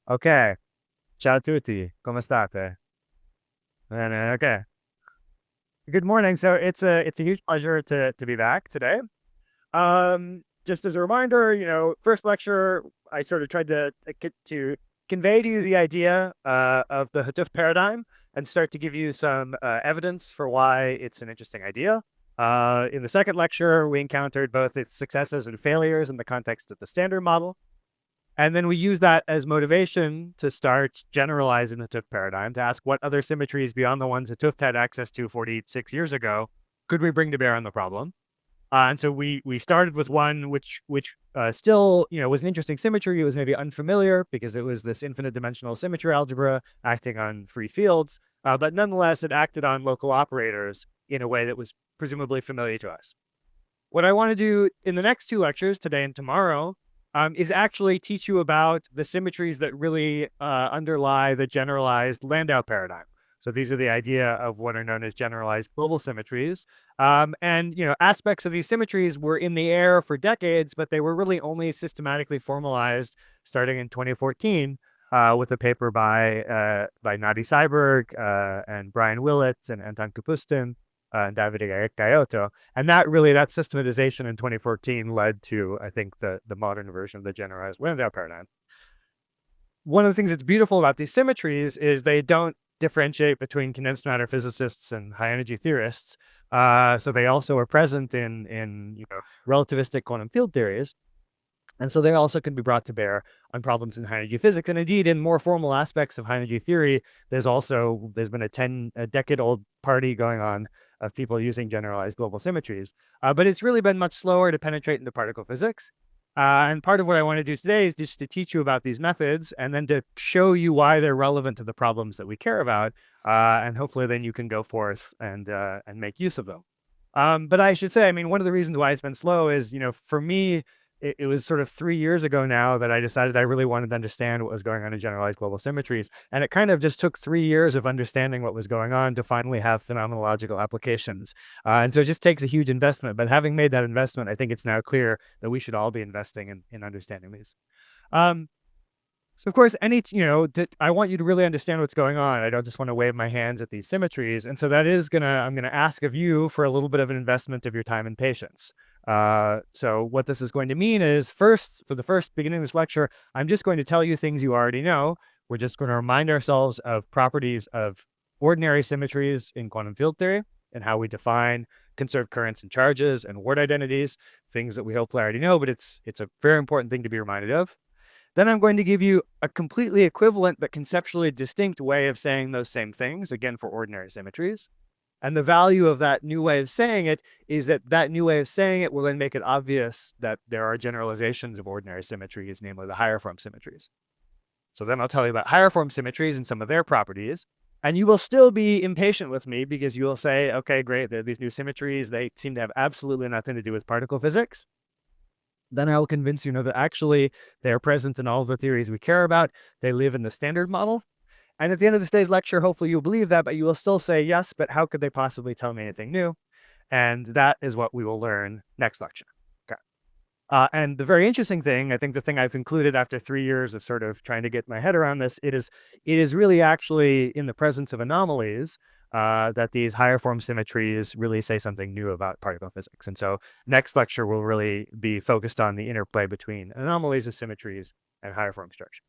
Ok, ciao a tutti, come state? Bene, okay. Good morning. So it's a huge pleasure to be back today. Just as a reminder, first lecture, I sort of tried to convey to you the idea of the Hooft paradigm and start to give you some evidence for why it's an interesting idea. In the second lecture, we encountered both its successes and failures in the context of the standard model. And then we use that as motivation to start generalizing the Hooft paradigm to ask what other symmetries beyond the ones that Hooft had access to 46 years ago could we bring to bear on the problem. And so we started with one which still was an interesting symmetry. It was maybe unfamiliar because it was this infinite dimensional symmetry algebra acting on free fields, but nonetheless it acted on local operators in a way that was presumably familiar to us. What I want to do in the next two lectures, today and tomorrow, is actually teach you about the symmetries that really underlie the generalized Landau paradigm. So these are the idea of what are known as generalized global symmetries. And aspects of these symmetries were in the air for decades, but they were really only systematically formalized starting in 2014 with a paper by Nadi Seiberg and Brian Willett and Anton Kapustin and David Gaiotto. And that systematization in 2014 led to, I think, the modern version of the generalized Landau paradigm. One of the things that's beautiful about these symmetries is they don't differentiate between condensed matter physicists and high energy theorists. So they also are present in relativistic quantum field theories. And so they also can be brought to bear on problems in high energy physics. And indeed, in more formal aspects of high energy theory, there's been a decade old party going on of people using generalized global symmetries. But it's really been much slower to penetrate into particle physics. And part of what I want to do today is just to teach you about these methods and then to show you why they're relevant to the problems that we care about. And hopefully then you can go forth and make use of them. But I should say, I mean, one of the reasons why it's been slow is, for me, it was sort of 3 years ago now that I decided I really wanted to understand what was going on in generalized global symmetries. And it kind of just took 3 years of understanding what was going on to finally have phenomenological applications. And so it just takes a huge investment. But having made that investment, I think it's now clear that we should all be investing in understanding these. Um, so of course, I want you to really understand what's going on. I don't just want to wave my hands at these symmetries. And so I'm gonna ask of you for a little bit of an investment of your time and patience. So what this is going to mean is first, for the first beginning of this lecture, I'm just going to tell you things you already know. We're just going to remind ourselves of properties of ordinary symmetries in quantum field theory and how we define conserved currents and charges and word identities, things that we hopefully already know, but it's a very important thing to be reminded of. Then I'm going to give you a completely equivalent but conceptually distinct way of saying those same things, again, for ordinary symmetries. And the value of that new way of saying it is that new way of saying it will then make it obvious that there are generalizations of ordinary symmetries, namely the higher form symmetries. So then I'll tell you about higher form symmetries and some of their properties. And you will still be impatient with me because you will say, okay, great, there are these new symmetries. They seem to have absolutely nothing to do with particle physics. Then I will convince you that actually they are present in all the theories we care about. They live in the standard model. And at the end of this day's lecture, hopefully you'll believe that, but you will still say, yes, but how could they possibly tell me anything new? And that is what we will learn next lecture. Okay. And the very interesting thing, I think the thing I've concluded after 3 years of sort of trying to get my head around this, it is really actually in the presence of anomalies that these higher form symmetries really say something new about particle physics. And so next lecture will really be focused on the interplay between anomalies of symmetries and higher form structure.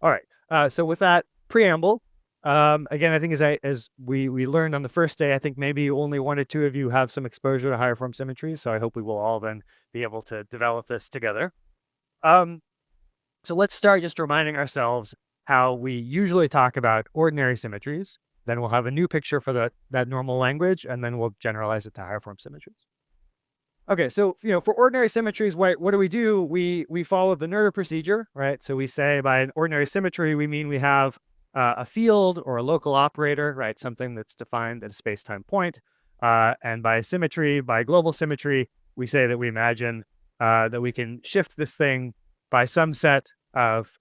All right. So with that preamble, again, I think as we learned on the first day, I think maybe only one or two of you have some exposure to higher form symmetries. So I hope we will all then be able to develop this together. So let's start just reminding ourselves how we usually talk about ordinary symmetries. Then we'll have a new picture for that normal language, and then we'll generalize it to higher form symmetries. Okay, so for ordinary symmetries, what do? We follow the Noether procedure, right? So we say by an ordinary symmetry, we mean we have a field or a local operator, right? Something that's defined at a space-time point. And by symmetry, by global symmetry, we say that we imagine that we can shift this thing by some set of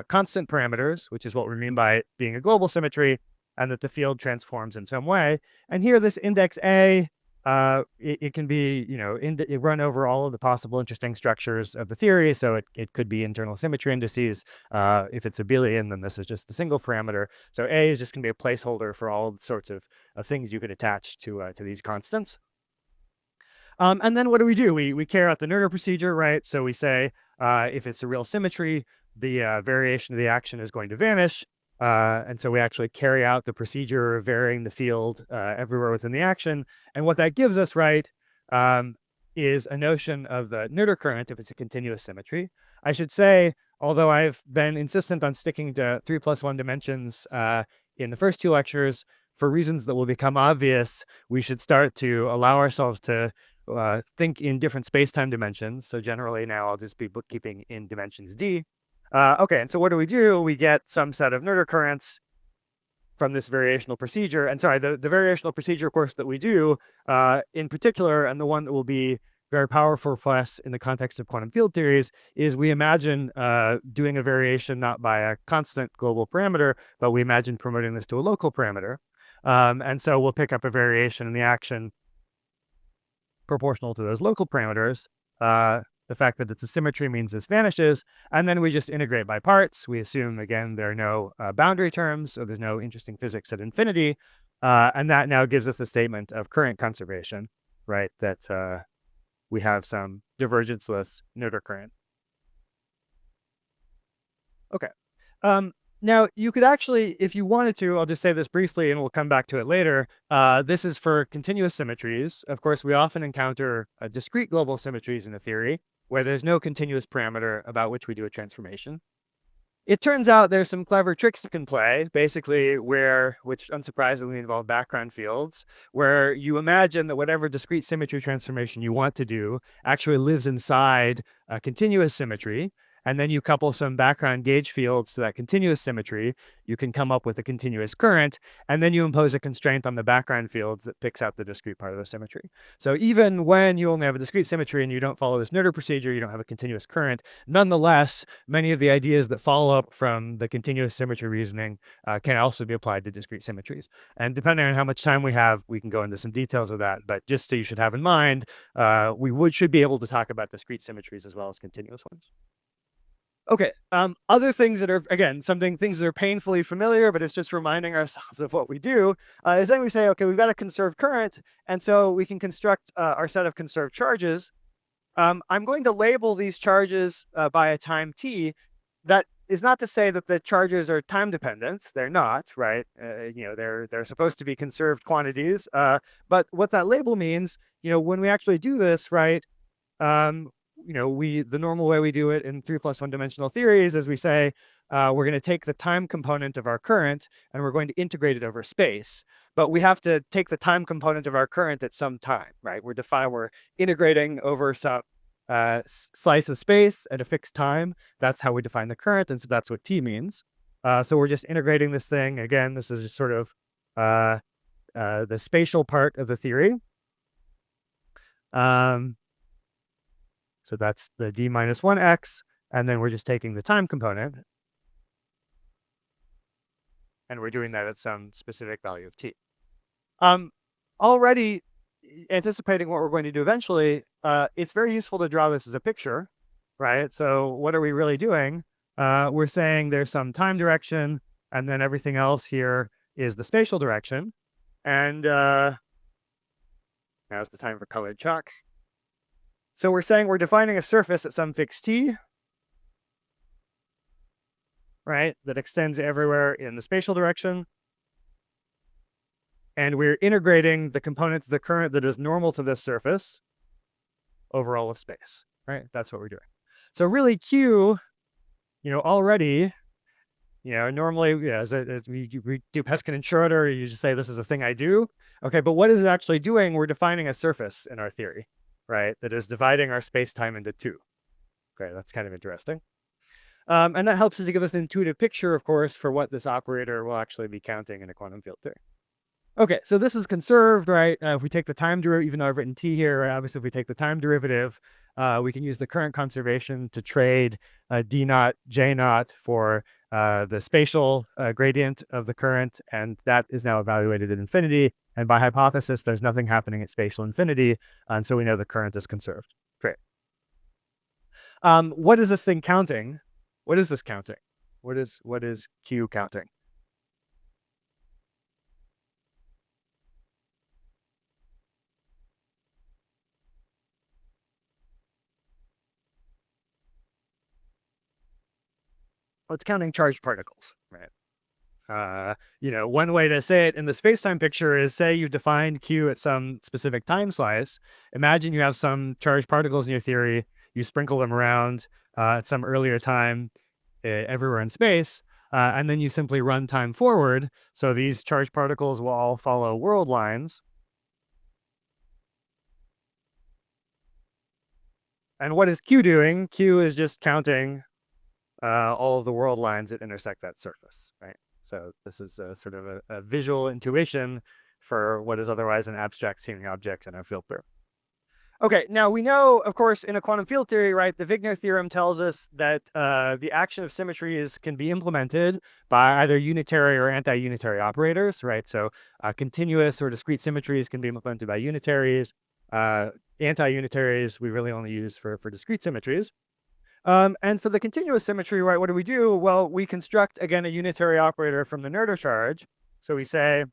constant parameters, which is what we mean by it being a global symmetry, and that the field transforms in some way. And here, this index A it can be, it run over all of the possible interesting structures of the theory. So it could be internal symmetry indices. If it's abelian, then this is just the single parameter. So A is just going to be a placeholder for all sorts of things you could attach to these constants. And then what do? We carry out the Noether procedure, right? So we say if it's a real symmetry, the variation of the action is going to vanish. And so we actually carry out the procedure of varying the field everywhere within the action. And what that gives us, right, is a notion of the Noether current if it's a continuous symmetry. I should say, although I've been insistent on sticking to 3+1 dimensions in the first two lectures, for reasons that will become obvious, we should start to allow ourselves to think in different space-time dimensions. So generally now I'll just be bookkeeping in dimensions D. Okay, and so what do? We get some set of Noether currents from this variational procedure. And sorry, the variational procedure, of course, that we do in particular, and the one that will be very powerful for us in the context of quantum field theories, is we imagine doing a variation not by a constant global parameter, but we imagine promoting this to a local parameter. And so we'll pick up a variation in the action proportional to those local parameters. The fact that it's a symmetry means this vanishes, and then we just integrate by parts. We assume, again, there are no boundary terms, so there's no interesting physics at infinity, and that now gives us a statement of current conservation, right, that we have some divergenceless Noether current. Okay. Now, you could actually, if you wanted to, I'll just say this briefly and we'll come back to it later. This is for continuous symmetries. Of course, we often encounter discrete global symmetries in a theory where there's no continuous parameter about which we do a transformation. It turns out there's some clever tricks you can play, basically which unsurprisingly involve background fields, where you imagine that whatever discrete symmetry transformation you want to do actually lives inside a continuous symmetry. And then you couple some background gauge fields to that continuous symmetry, you can come up with a continuous current, and then you impose a constraint on the background fields that picks out the discrete part of the symmetry. So even when you only have a discrete symmetry and you don't follow this Noether procedure, you don't have a continuous current, nonetheless, many of the ideas that follow up from the continuous symmetry reasoning can also be applied to discrete symmetries. And depending on how much time we have, we can go into some details of that. But just so you should have in mind, we should be able to talk about discrete symmetries as well as continuous ones. Okay. Other things that are, again, things that are painfully familiar, but it's just reminding ourselves of what we do, is then we say, okay, we've got a conserved current, and so we can construct our set of conserved charges. I'm going to label these charges by a time t. That is not to say that the charges are time dependent. They're not, right? They're supposed to be conserved quantities. But what that label means, when we actually do this, right? The normal way we do it in 3+1 dimensional theories is we say, we're going to take the time component of our current and we're going to integrate it over space. But we have to take the time component of our current at some time, right? We're integrating over some slice of space at a fixed time. That's how we define the current. And so that's what t means. So we're just integrating this thing. Again, this is just sort of the spatial part of the theory. So that's the d minus 1x, and then we're just taking the time component, and we're doing that at some specific value of t. Already anticipating what we're going to do eventually, it's very useful to draw this as a picture, right? So what are we really doing? We're saying there's some time direction, and then everything else here is the spatial direction. And now's the time for colored chalk. So we're saying we're defining a surface at some fixed t, right, that extends everywhere in the spatial direction. And we're integrating the component of the current that is normal to this surface over all of space, right? That's what we're doing. So really Q, already, normally, as we do Peskin and Schroeder, you just say, this is a thing I do. Okay, but what is it actually doing? We're defining a surface in our theory, right, that is dividing our space-time into two. Okay, that's kind of interesting. And that helps us to give us an intuitive picture, of course, for what this operator will actually be counting in a quantum field theory. Okay, so this is conserved, right? If we take the time derivative, even though I've written t here, right? Obviously if we take the time derivative, we can use the current conservation to trade d naught, j naught for the spatial gradient of the current, and that is now evaluated at infinity. And by hypothesis, there's nothing happening at spatial infinity, and so we know the current is conserved. Great. What is this thing counting? What is this counting? What is Q counting? Well, it's counting charged particles, right? One way to say it in the space-time picture is, say you define Q at some specific time slice. Imagine you have some charged particles in your theory. You sprinkle them around at some earlier time everywhere in space, and then you simply run time forward. So these charged particles will all follow world lines. And what is Q doing? Q is just counting all of the world lines that intersect that surface, right? So this is a sort of a visual intuition for what is otherwise an abstract seeming object in a field theory. Okay, now we know, of course, in a quantum field theory, right, the Wigner theorem tells us that the action of symmetries can be implemented by either unitary or anti-unitary operators, right? So continuous or discrete symmetries can be implemented by unitaries. Anti-unitaries we really only use for discrete symmetries. And for the continuous symmetry, right, what do? Well, we construct, again, a unitary operator from the Noether charge. So we say,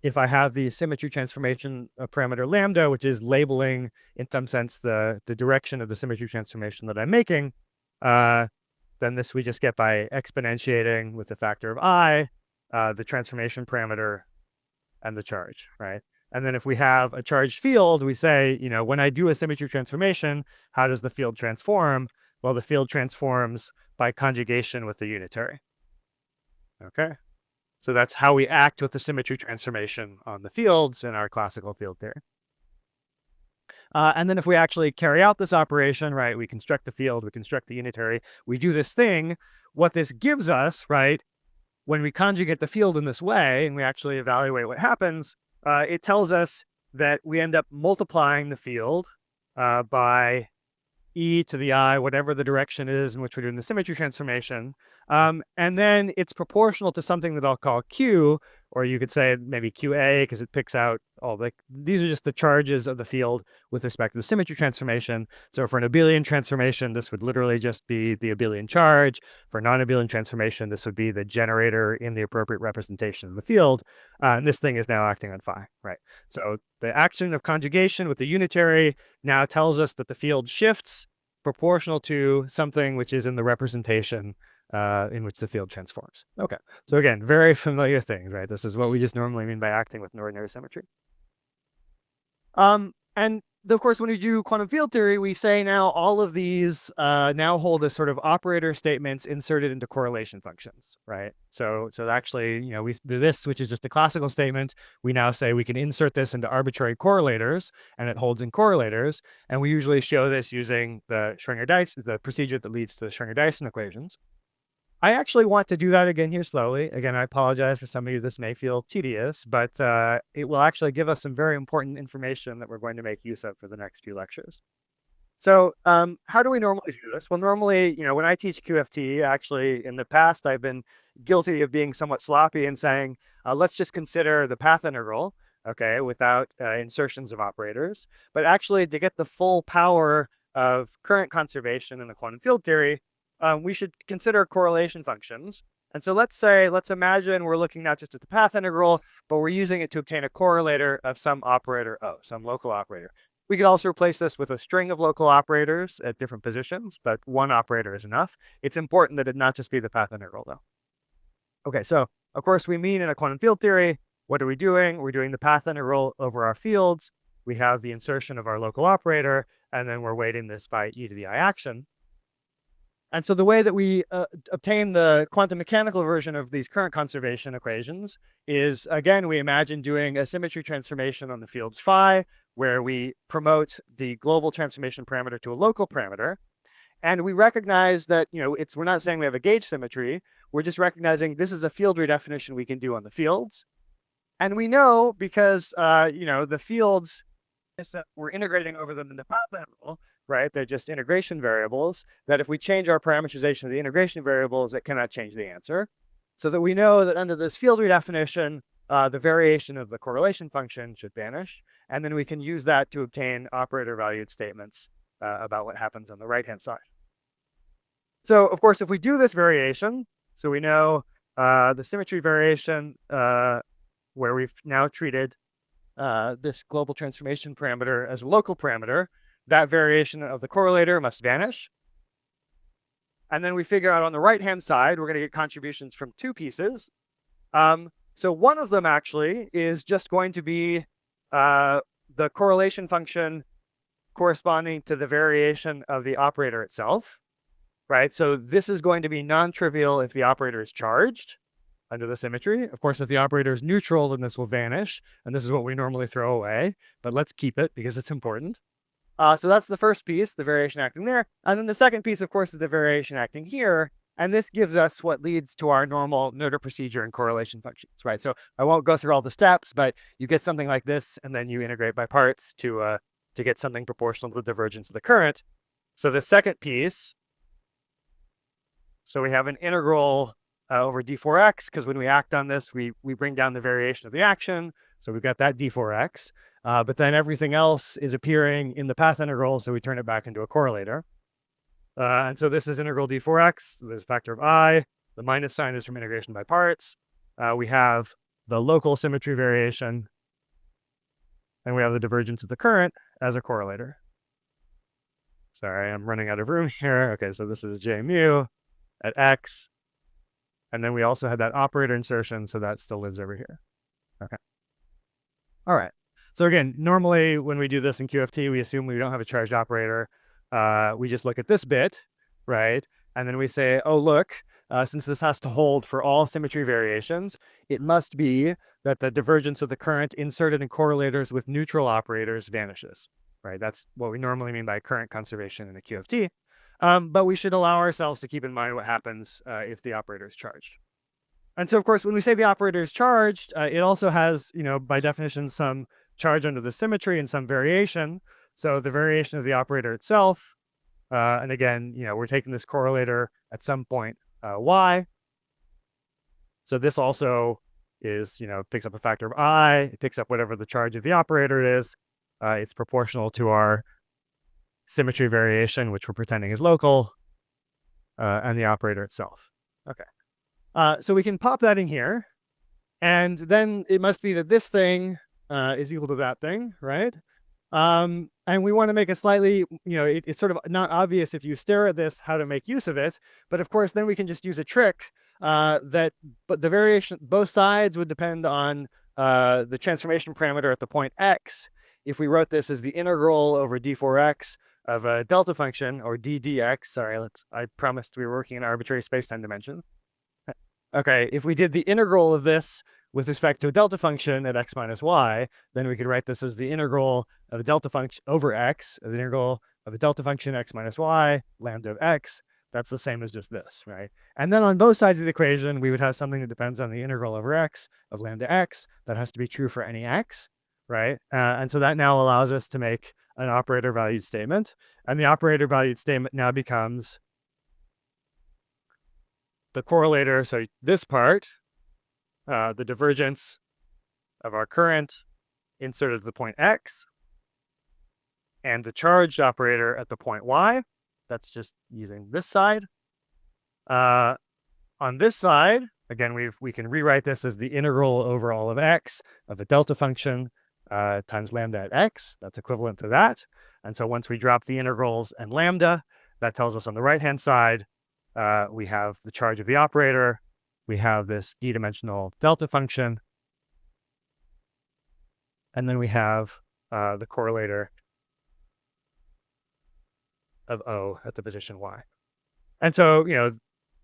if I have the symmetry transformation parameter lambda, which is labeling, in some sense, the direction of the symmetry transformation that I'm making, then this we just get by exponentiating with the factor of I, the transformation parameter and the charge, right? And then if we have a charged field, we say, when I do a symmetry transformation, how does the field transform? Well, the field transforms by conjugation with the unitary. Okay. So that's how we act with the symmetry transformation on the fields in our classical field theory. And then if we actually carry out this operation, right, we construct the field, we construct the unitary, we do this thing. What this gives us, right, when we conjugate the field in this way and we actually evaluate what happens, it tells us that we end up multiplying the field by e to the I, whatever the direction is in which we're doing the symmetry transformation. And then it's proportional to something that I'll call Q, or you could say maybe QA, because it picks out these are just the charges of the field with respect to the symmetry transformation. So for an abelian transformation, this would literally just be the abelian charge. For non-abelian transformation, this would be the generator in the appropriate representation of the field. And this thing is now acting on phi, right? So the action of conjugation with the unitary now tells us that the field shifts proportional to something which is in the representation in which the field transforms. Okay, so again, very familiar things, right? This is what we just normally mean by acting with an ordinary symmetry. And of course, when we do quantum field theory, we say now all of these now hold as sort of operator statements inserted into correlation functions, right? So actually, we do this, which is just a classical statement. We now say we can insert this into arbitrary correlators, and it holds in correlators. And we usually show this using the Schwinger-Dyson, the procedure that leads to the Schwinger-Dyson equations. I actually want to do that again here slowly. Again, I apologize for some of you. This may feel tedious, but it will actually give us some very important information that we're going to make use of for the next few lectures. So how do we normally do this? Well, normally, when I teach QFT, actually, in the past, I've been guilty of being somewhat sloppy and saying, let's just consider the path integral, okay, without insertions of operators. But actually, to get the full power of current conservation in the quantum field theory, we should consider correlation functions. And so let's imagine we're looking not just at the path integral, but we're using it to obtain a correlator of some operator O, some local operator. We could also replace this with a string of local operators at different positions, but one operator is enough. It's important that it not just be the path integral, though. Okay, so of course we mean in a quantum field theory, what are we doing? We're doing the path integral over our fields. We have the insertion of our local operator, and then we're weighting this by e to the I action. And so the way that we obtain the quantum mechanical version of these current conservation equations is, again, we imagine doing a symmetry transformation on the fields phi, where we promote the global transformation parameter to a local parameter. And we recognize that, we're not saying we have a gauge symmetry. We're just recognizing this is a field redefinition we can do on the fields. And we know because, the fields, we're integrating over them in the path integral, right? They're just integration variables, that if we change our parameterization of the integration variables, it cannot change the answer. So that we know that under this field redefinition, the variation of the correlation function should vanish. And then we can use that to obtain operator valued statements about what happens on the right-hand side. So of course, if we do this variation, so we know the symmetry variation where we've now treated this global transformation parameter as a local parameter, that variation of the correlator must vanish. And then we figure out on the right-hand side, we're going to get contributions from two pieces. So one of them actually is just going to be the correlation function corresponding to the variation of the operator itself, right? So this is going to be non-trivial if the operator is charged under the symmetry. Of course, if the operator is neutral, then this will vanish. And this is what we normally throw away, but let's keep it because it's important. So that's the first piece, the variation acting there. And then the second piece, of course, is the variation acting here. And this gives us what leads to our normal Noether procedure and correlation functions, right? So I won't go through all the steps, but you get something like this, and then you integrate by parts to get something proportional to the divergence of the current. So the second piece, so we have an integral over d4x, because when we act on this, we bring down the variation of the action. So we've got that d4x. But then everything else is appearing in the path integral, so we turn it back into a correlator. And so this is integral d4x. There's a factor of I. The minus sign is from integration by parts. We have the local symmetry variation, and we have the divergence of the current as a correlator. Sorry, I'm running out of room here. Okay, so this is j mu at x. And then we also had that operator insertion, so that still lives over here. Okay. All right. So again, normally when we do this in QFT, we assume we don't have a charged operator. We just look at this bit, right? And then we say, oh, look, since this has to hold for all symmetry variations, it must be that the divergence of the current inserted in correlators with neutral operators vanishes, right? That's what we normally mean by current conservation in a QFT. But we should allow ourselves to keep in mind what happens if the operator is charged. And so, of course, when we say the operator is charged, it also has, by definition, some charge under the symmetry and some variation. So the variation of the operator itself, and again, we're taking this correlator at some point y. So this also is, picks up a factor of I. It picks up whatever the charge of the operator is. It's proportional to our symmetry variation, which we're pretending is local, and the operator itself. Okay. So we can pop that in here, and then it must be that this thing is equal to that thing, right? And we want to make a slightly, it's sort of not obvious if you stare at this how to make use of it, but of course then we can just use a trick but the variation, both sides would depend on the transformation parameter at the point x. If we wrote this as the integral over d4x of a delta function, or d dx, sorry, I promised we were working in arbitrary space-time dimension. Okay, if we did the integral of this with respect to a delta function at x minus y, then we could write this as the integral of a delta function over x, the integral of a delta function x minus y, lambda of x. That's the same as just this, right? And then on both sides of the equation, we would have something that depends on the integral over x of lambda x. That has to be true for any x, right? And so that now allows us to make an operator valued statement. And the operator valued statement now becomes the correlator, so this part, the divergence of our current inserted at the point x, and the charged operator at the point y. That's just using this side. On this side, again, we can rewrite this as the integral over all of x of a delta function times lambda at x. That's equivalent to that. And so once we drop the integrals and lambda, that tells us on the right-hand side, we have the charge of the operator, we have this d-dimensional delta function, and then we have the correlator of O at the position y. And so,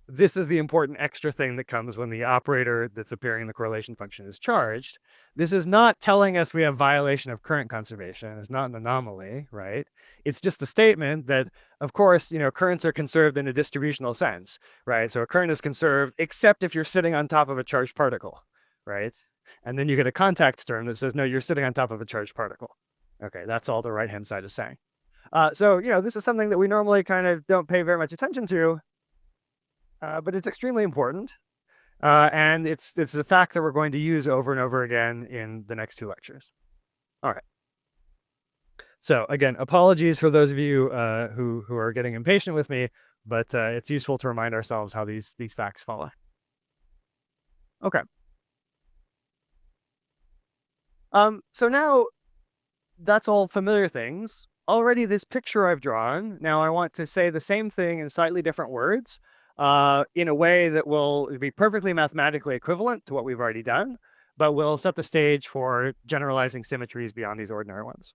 this is the important extra thing that comes when the operator that's appearing in the correlation function is charged. This is not telling us we have violation of current conservation. It's not an anomaly, right? It's just the statement that, of course, currents are conserved in a distributional sense, right? So a current is conserved except if you're sitting on top of a charged particle, right? And then you get a contact term that says, no, you're sitting on top of a charged particle. Okay, that's all the right-hand side is saying. So, this is something that we normally kind of don't pay very much attention to, but it's extremely important. And it's a fact that we're going to use over and over again in the next two lectures. All right. So again, apologies for those of you who are getting impatient with me, but it's useful to remind ourselves how these facts follow. Okay. So now that's all familiar things. Already, this picture I've drawn. Now I want to say the same thing in slightly different words, in a way that will be perfectly mathematically equivalent to what we've already done, but will set the stage for generalizing symmetries beyond these ordinary ones.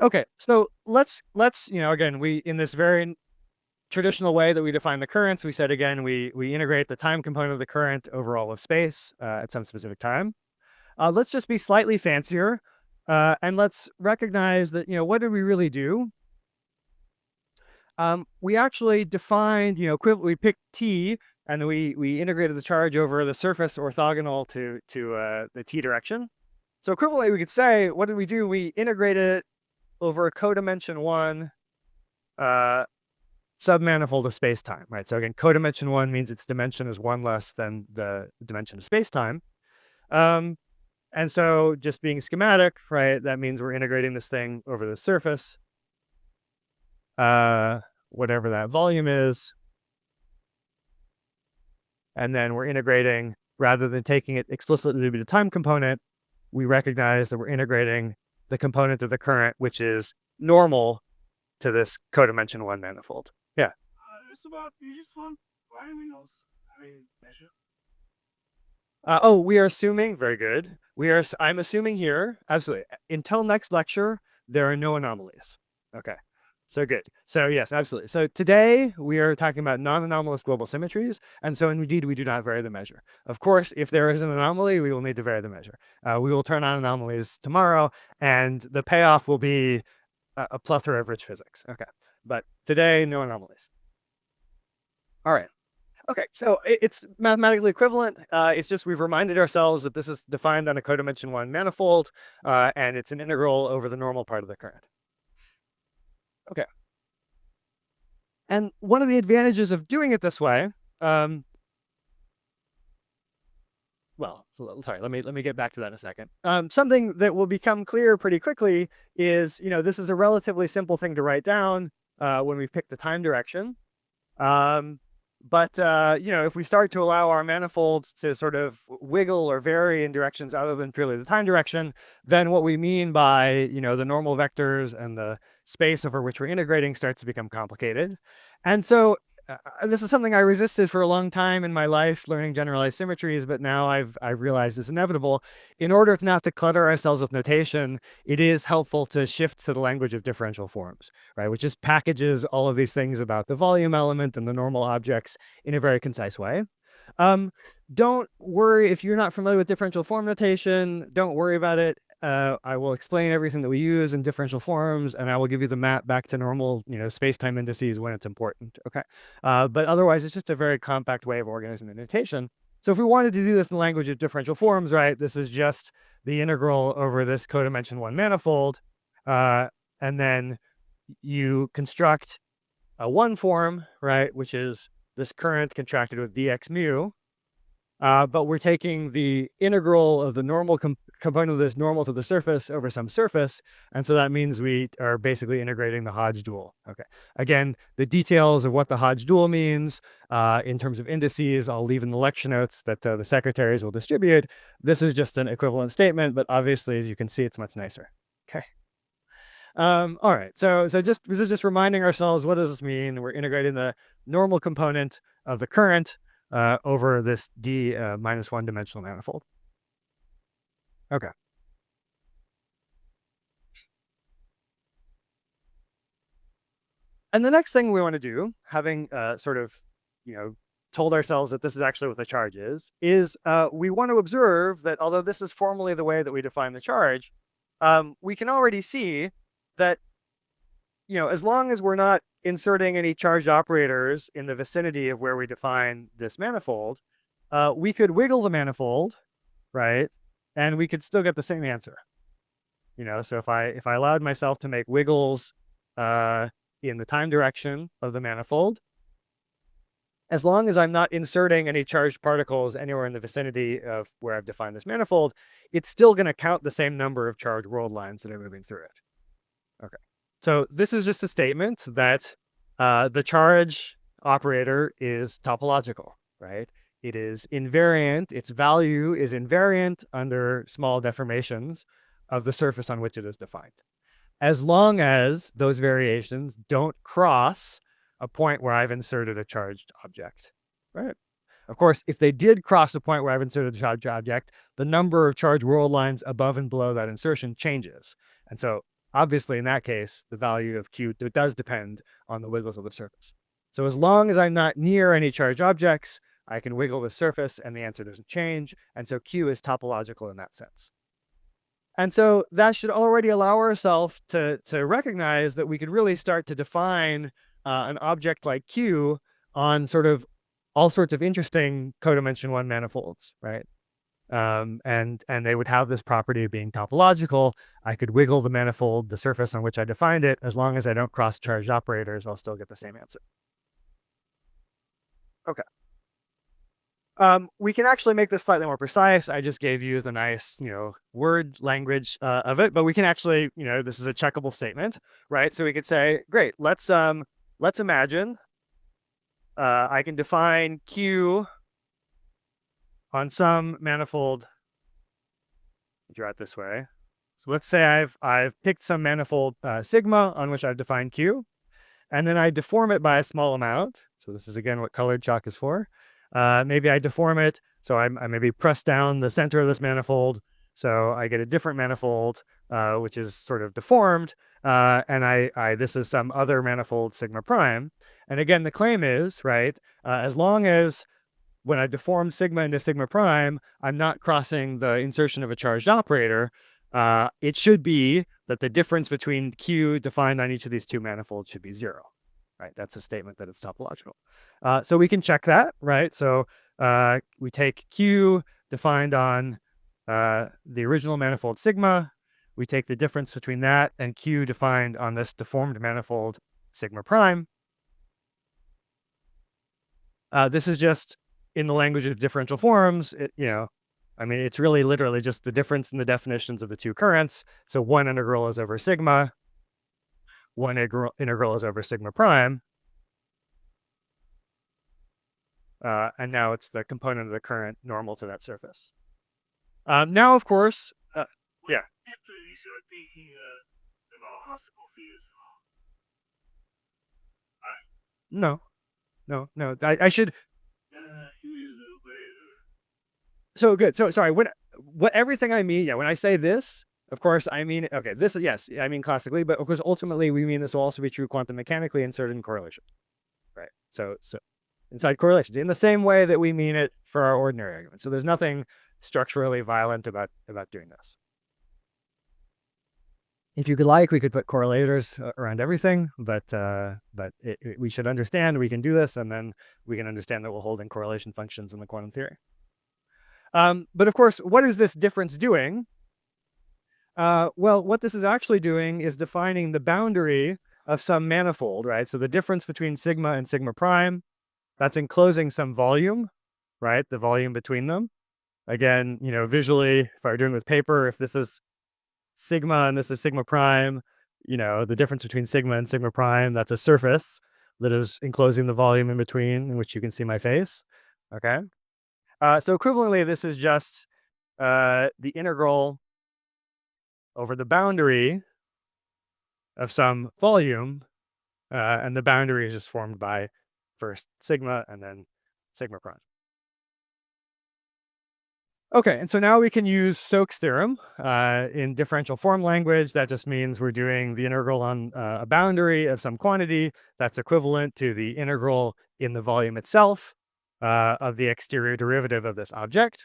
Okay, so let's again, we in this very traditional way that we define the currents, we said again we integrate the time component of the current over all of space at some specific time. Let's just be slightly fancier, and let's recognize that what did we really do? We actually defined we picked t, and then we integrated the charge over the surface orthogonal to the t direction. So equivalently, we could say, what did we do? We integrated over a codimension one uh, submanifold of space-time, right? So again, codimension one means its dimension is one less than the dimension of space-time. And so just being schematic, right, that means we're integrating this thing over the surface, whatever that volume is. And then we're integrating, rather than taking it explicitly to be the time component, we recognize that we're integrating the component of the current, which is normal to this codimension one manifold. Yeah. It's about you just want triangles. I mean, measure. Oh, we are assuming, very good. I'm assuming here, absolutely. Until next lecture, there are no anomalies. Okay. So good. So yes, absolutely. So today we are talking about non-anomalous global symmetries. And so indeed, we do not vary the measure. Of course, if there is an anomaly, we will need to vary the measure. We will turn on anomalies tomorrow, and the payoff will be a plethora of rich physics. Okay. But today, no anomalies. All right. Okay, so it's mathematically equivalent. It's just we've reminded ourselves that this is defined on a codimension one manifold, and it's an integral over the normal part of the current. Okay. And one of the advantages of doing it this way, well, sorry, let me get back to that in a second. Something that will become clear pretty quickly is, this is a relatively simple thing to write down when we pick the time direction. But if we start to allow our manifolds to sort of wiggle or vary in directions other than purely the time direction, then what we mean by, the normal vectors and the space over which we're integrating starts to become complicated. And so this is something I resisted for a long time in my life, learning generalized symmetries, but now I've realized it's inevitable. In order not to clutter ourselves with notation, it is helpful to shift to the language of differential forms, right? Which just packages all of these things about the volume element and the normal objects in a very concise way. Don't worry if you're not familiar with differential form notation. Don't worry about it. I will explain everything that we use in differential forms, and I will give you the map back to normal, space-time indices when it's important. Okay, but otherwise, it's just a very compact way of organizing the notation. So if we wanted to do this in the language of differential forms, right, this is just the integral over this codimension one manifold, and then you construct a one form, right, which is this current contracted with dx mu. But we're taking the integral of the normal component of this normal to the surface over some surface. And so that means we are basically integrating the Hodge dual. Okay. Again, the details of what the Hodge dual means in terms of indices, I'll leave in the lecture notes that the secretaries will distribute. This is just an equivalent statement, but obviously, as you can see, it's much nicer. Okay. All right. So this is just reminding ourselves, what does this mean? We're integrating the normal component of the current over this d minus one dimensional manifold. Okay. And the next thing we want to do, having sort of, told ourselves that this is actually what the charge is we want to observe that although this is formally the way that we define the charge, we can already see that, as long as we're not inserting any charged operators in the vicinity of where we define this manifold, we could wiggle the manifold, right? And we could still get the same answer. So if I allowed myself to make wiggles in the time direction of the manifold, as long as I'm not inserting any charged particles anywhere in the vicinity of where I've defined this manifold, it's still going to count the same number of charged world lines that are moving through it. Okay. So this is just a statement that the charge operator is topological, right? It is invariant. Its value is invariant under small deformations of the surface on which it is defined, as long as those variations don't cross a point where I've inserted a charged object, right? Of course, if they did cross a point where I've inserted a charged object, the number of charged world lines above and below that insertion changes. And so obviously in that case, the value of Q does depend on the wiggles of the surface. So as long as I'm not near any charged objects, I can wiggle the surface and the answer doesn't change. And so Q is topological in that sense. And so that should already allow ourselves to recognize that we could really start to define an object like Q on sort of all sorts of interesting codimension one manifolds, right? And they would have this property of being topological. I could wiggle the manifold, the surface on which I defined it, as long as I don't cross charged operators, I'll still get the same answer. Okay. We can actually make this slightly more precise. I just gave you the nice, word language of it, but we can actually, this is a checkable statement, right? So we could say, great, let's imagine I can define Q on some manifold. Draw it this way. So let's say I've picked some manifold sigma on which I've defined Q, and then I deform it by a small amount. So this is again what colored chalk is for. Maybe I deform it, so I maybe press down the center of this manifold, so I get a different manifold, which is sort of deformed, and this is some other manifold sigma prime. And again, the claim is, right, as long as when I deform sigma into sigma prime, I'm not crossing the insertion of a charged operator, it should be that the difference between Q defined on each of these two manifolds should be 0. Right? That's a statement that it's topological. So we can check that, right? So we take Q defined on the original manifold sigma. We take the difference between that and Q defined on this deformed manifold sigma prime. This is just in the language of differential forms. It's really literally just the difference in the definitions of the two currents. So one integral is over sigma, one integral is over sigma prime. And now it's the component of the current normal to that surface. Now, of course, yeah. After you start thinking about classical fields. No. I should. So good. So sorry. What everything I mean, when I say this, of course, I mean, okay, this, yes, I mean classically, but of course, ultimately, we mean this will also be true quantum mechanically in certain correlation, right? So inside correlations, in the same way that we mean it for our ordinary argument. So there's nothing structurally violent about doing this. If you could like, we could put correlators around everything, but we should understand we can do this, and then we can understand that we'll hold in correlation functions in the quantum theory. But of course, what is this difference doing? Well, what this is actually doing is defining the boundary of some manifold, right? So the difference between sigma and sigma prime, that's enclosing some volume, right? The volume between them. Again, visually, if I were doing with paper, if this is sigma and this is sigma prime, the difference between sigma and sigma prime, that's a surface that is enclosing the volume in between, in which you can see my face. Okay. So equivalently, this is just the integral over the boundary of some volume, and the boundary is just formed by first sigma and then sigma prime. Okay, and so now we can use Stokes' theorem in differential form language. That just means we're doing the integral on a boundary of some quantity that's equivalent to the integral in the volume itself of the exterior derivative of this object.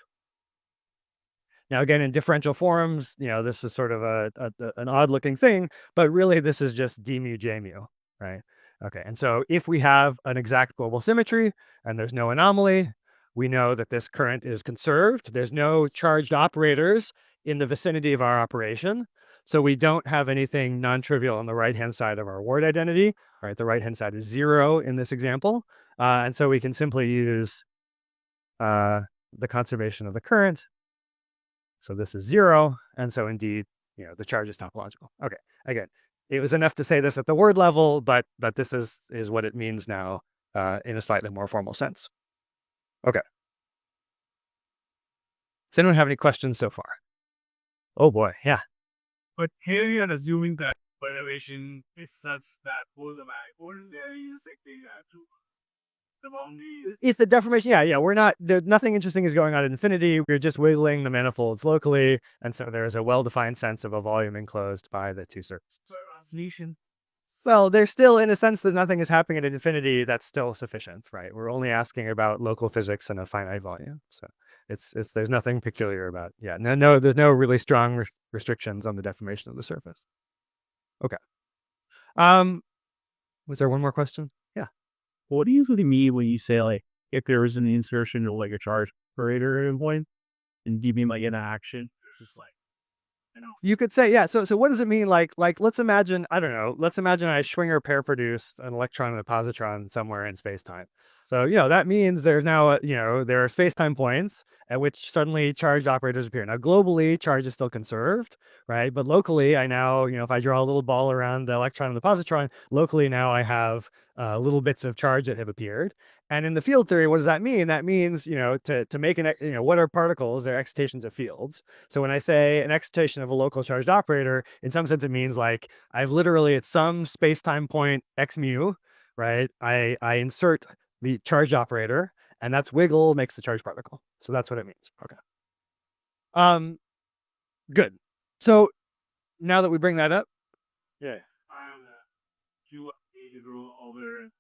Now, again, in differential forms, this is sort of an odd-looking thing, but really this is just d mu j mu, right? Okay, and so if we have an exact global symmetry and there's no anomaly, we know that this current is conserved. There's no charged operators in the vicinity of our operation. So we don't have anything non-trivial on the right-hand side of our ward identity, right? The right-hand side is 0 in this example. And so we can simply use uh, the conservation of the current. So this is 0. And so indeed, the charge is topological. Okay. Again, it was enough to say this at the word level, but this is what it means now in a slightly more formal sense. Okay. Does anyone have any questions so far? Oh boy. Yeah. But here you are assuming that derivation is such that both the manifold is there, you think they have to the boundaries. It's the deformation. Yeah. We're not, nothing interesting is going on at infinity. We're just wiggling the manifolds locally. And so there is a well-defined sense of a volume enclosed by the two surfaces. Translation. Well, there's still, in a sense that nothing is happening at infinity, that's still sufficient, right? We're only asking about local physics in a finite volume. So it's there's nothing peculiar about, no, there's no really strong restrictions on the deformation of the surface. Okay. Was there one more question? Yeah. What do you really mean when you say like if there is an insertion of like a charge operator at a point, and do you mean like an action? It's just like You could say, yeah. So what does it mean? Like let's imagine, I don't know, let's imagine I Schwinger pair produced an electron and a positron somewhere in space-time. So, that means there's now, there are space-time points at which suddenly charged operators appear. Now, globally, charge is still conserved, right? But locally, I now, if I draw a little ball around the electron and the positron, locally now I have little bits of charge that have appeared. And in the field theory, what does that mean? That means, to make an, what are particles? They're excitations of fields. So when I say an excitation of a local charged operator, in some sense, it means like I've literally at some space-time point x mu, right? I insert the charge operator, and that's wiggle makes the charge particle. So that's what it means. Okay. Good. So now that we bring that up, yeah. I'm you girl over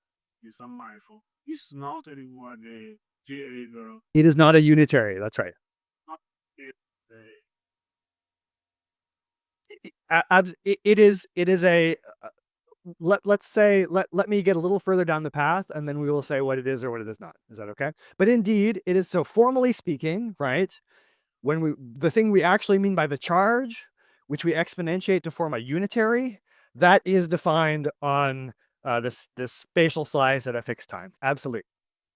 is some mindful. It's not anymore the GA girl. It is not a unitary. That's right. Not it, It is a let's say let me get a little further down the path, and then we will say what it is or what it is not. Is that okay? But indeed, it is, so formally speaking, right? When the thing we actually mean by the charge, which we exponentiate to form a unitary, that is defined on this spatial slice at a fixed time. Absolutely.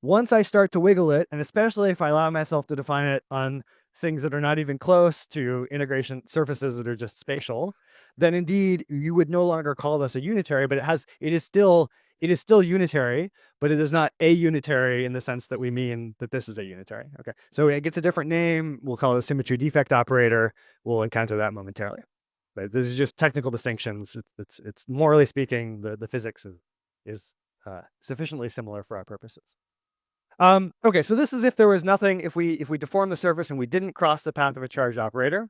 Once I start to wiggle it, and especially if I allow myself to define it on things that are not even close to integration surfaces that are just spatial, then indeed you would no longer call this a unitary, but it is still unitary, but it is not a unitary in the sense that we mean that this is a unitary. Okay. So it gets a different name. We'll call it a symmetry defect operator. We'll encounter that momentarily. But this is just technical distinctions. It's morally speaking, the physics is sufficiently similar for our purposes. Okay, so this is if there was nothing, if we deform the surface and we didn't cross the path of a charged operator.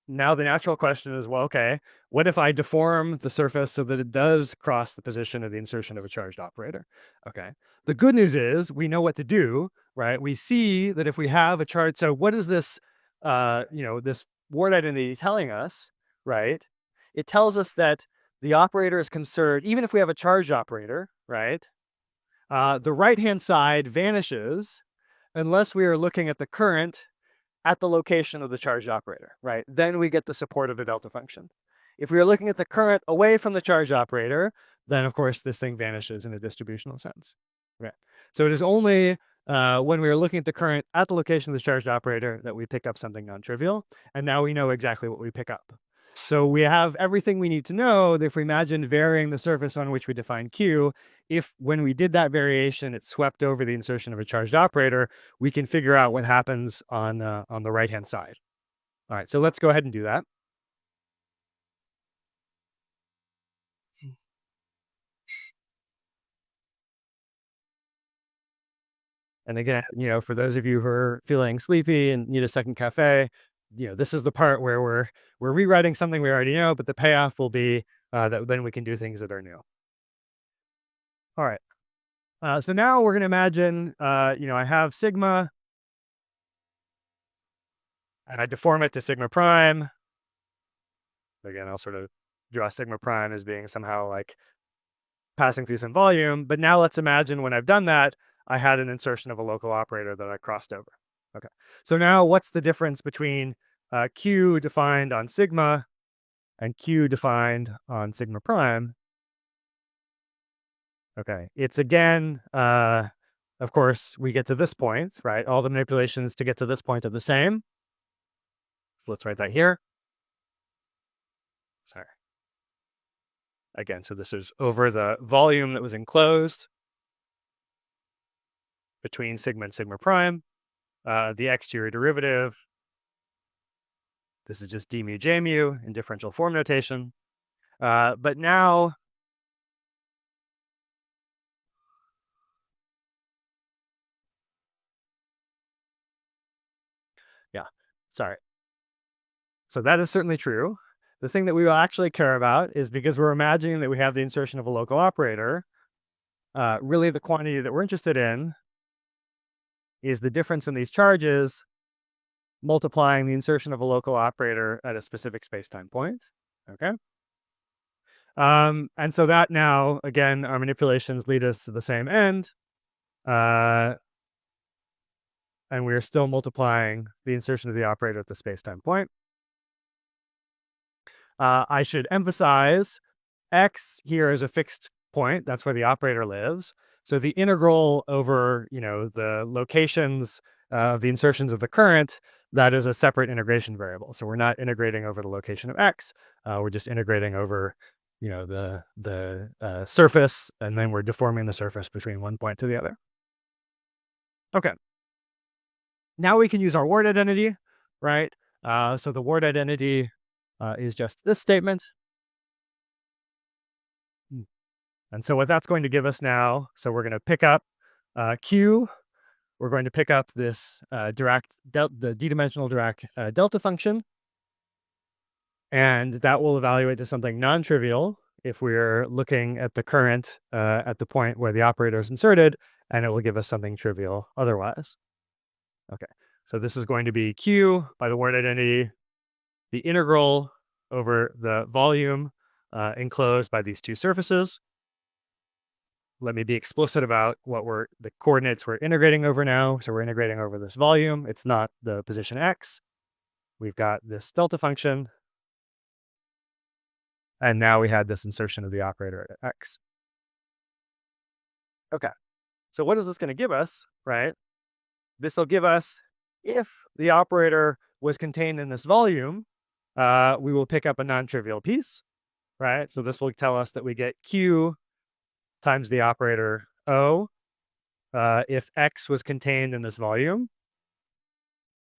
Now the natural question is, well, okay, what if I deform the surface so that it does cross the position of the insertion of a charged operator? Okay. The good news is we know what to do, right? We see that if we have a charge, so what is this, this word identity telling us, right? It tells us that the operator is conserved, even if we have a charged operator, right? The right-hand side vanishes unless we are looking at the current at the location of the charged operator, right? Then we get the support of the delta function. If we are looking at the current away from the charged operator, then of course this thing vanishes in a distributional sense. Okay. So it is only when we are looking at the current at the location of the charged operator that we pick up something non-trivial. And now we know exactly what we pick up. So we have everything we need to know that if we imagine varying the surface on which we define Q, if when we did that variation, it swept over the insertion of a charged operator, we can figure out what happens on the right-hand side. All right, so let's go ahead and do that. And again, for those of you who are feeling sleepy and need a second cafe, this is the part where we're rewriting something we already know, but the payoff will be that then we can do things that are new. All right. So now we're going to imagine, I have sigma, and I deform it to sigma prime. Again, I'll sort of draw sigma prime as being somehow like passing through some volume. But now let's imagine when I've done that, I had an insertion of a local operator that I crossed over. Okay. So now what's the difference between Q defined on sigma and Q defined on sigma prime. Okay, it's again, of course, we get to this point, right? All the manipulations to get to this point are the same. So let's write that here. Sorry. Again, so this is over the volume that was enclosed between sigma and sigma prime. The exterior derivative, this is just d mu j mu in differential form notation. But now, yeah, sorry. So that is certainly true. The thing that we will actually care about is because we're imagining that we have the insertion of a local operator, really the quantity that we're interested in is the difference in these charges multiplying the insertion of a local operator at a specific space-time point. Okay. And so that now, again, our manipulations lead us to the same end. And we are still multiplying the insertion of the operator at the space-time point. I should emphasize x here is a fixed point. That's where the operator lives. So the integral over, the locations of the insertions of the current, that is a separate integration variable. So we're not integrating over the location of x. We're just integrating over, the surface, and then we're deforming the surface between one point to the other. Okay. Now we can use our ward identity, right? So the ward identity is just this statement. And so what that's going to give us now, so we're going to pick up Q. We're going to pick up this the d-dimensional Dirac delta function. And that will evaluate to something non-trivial if we're looking at the current at the point where the operator is inserted, and it will give us something trivial otherwise. Okay, so this is going to be Q by the ward identity, the integral over the volume enclosed by these two surfaces. Let me be explicit about the coordinates we're integrating over now. So we're integrating over this volume. It's not the position x. We've got this delta function. And now we had this insertion of the operator at x. Okay. So what is this going to give us, right? This will give us, if the operator was contained in this volume, we will pick up a non-trivial piece, right? So this will tell us that we get Q times the operator O if x was contained in this volume.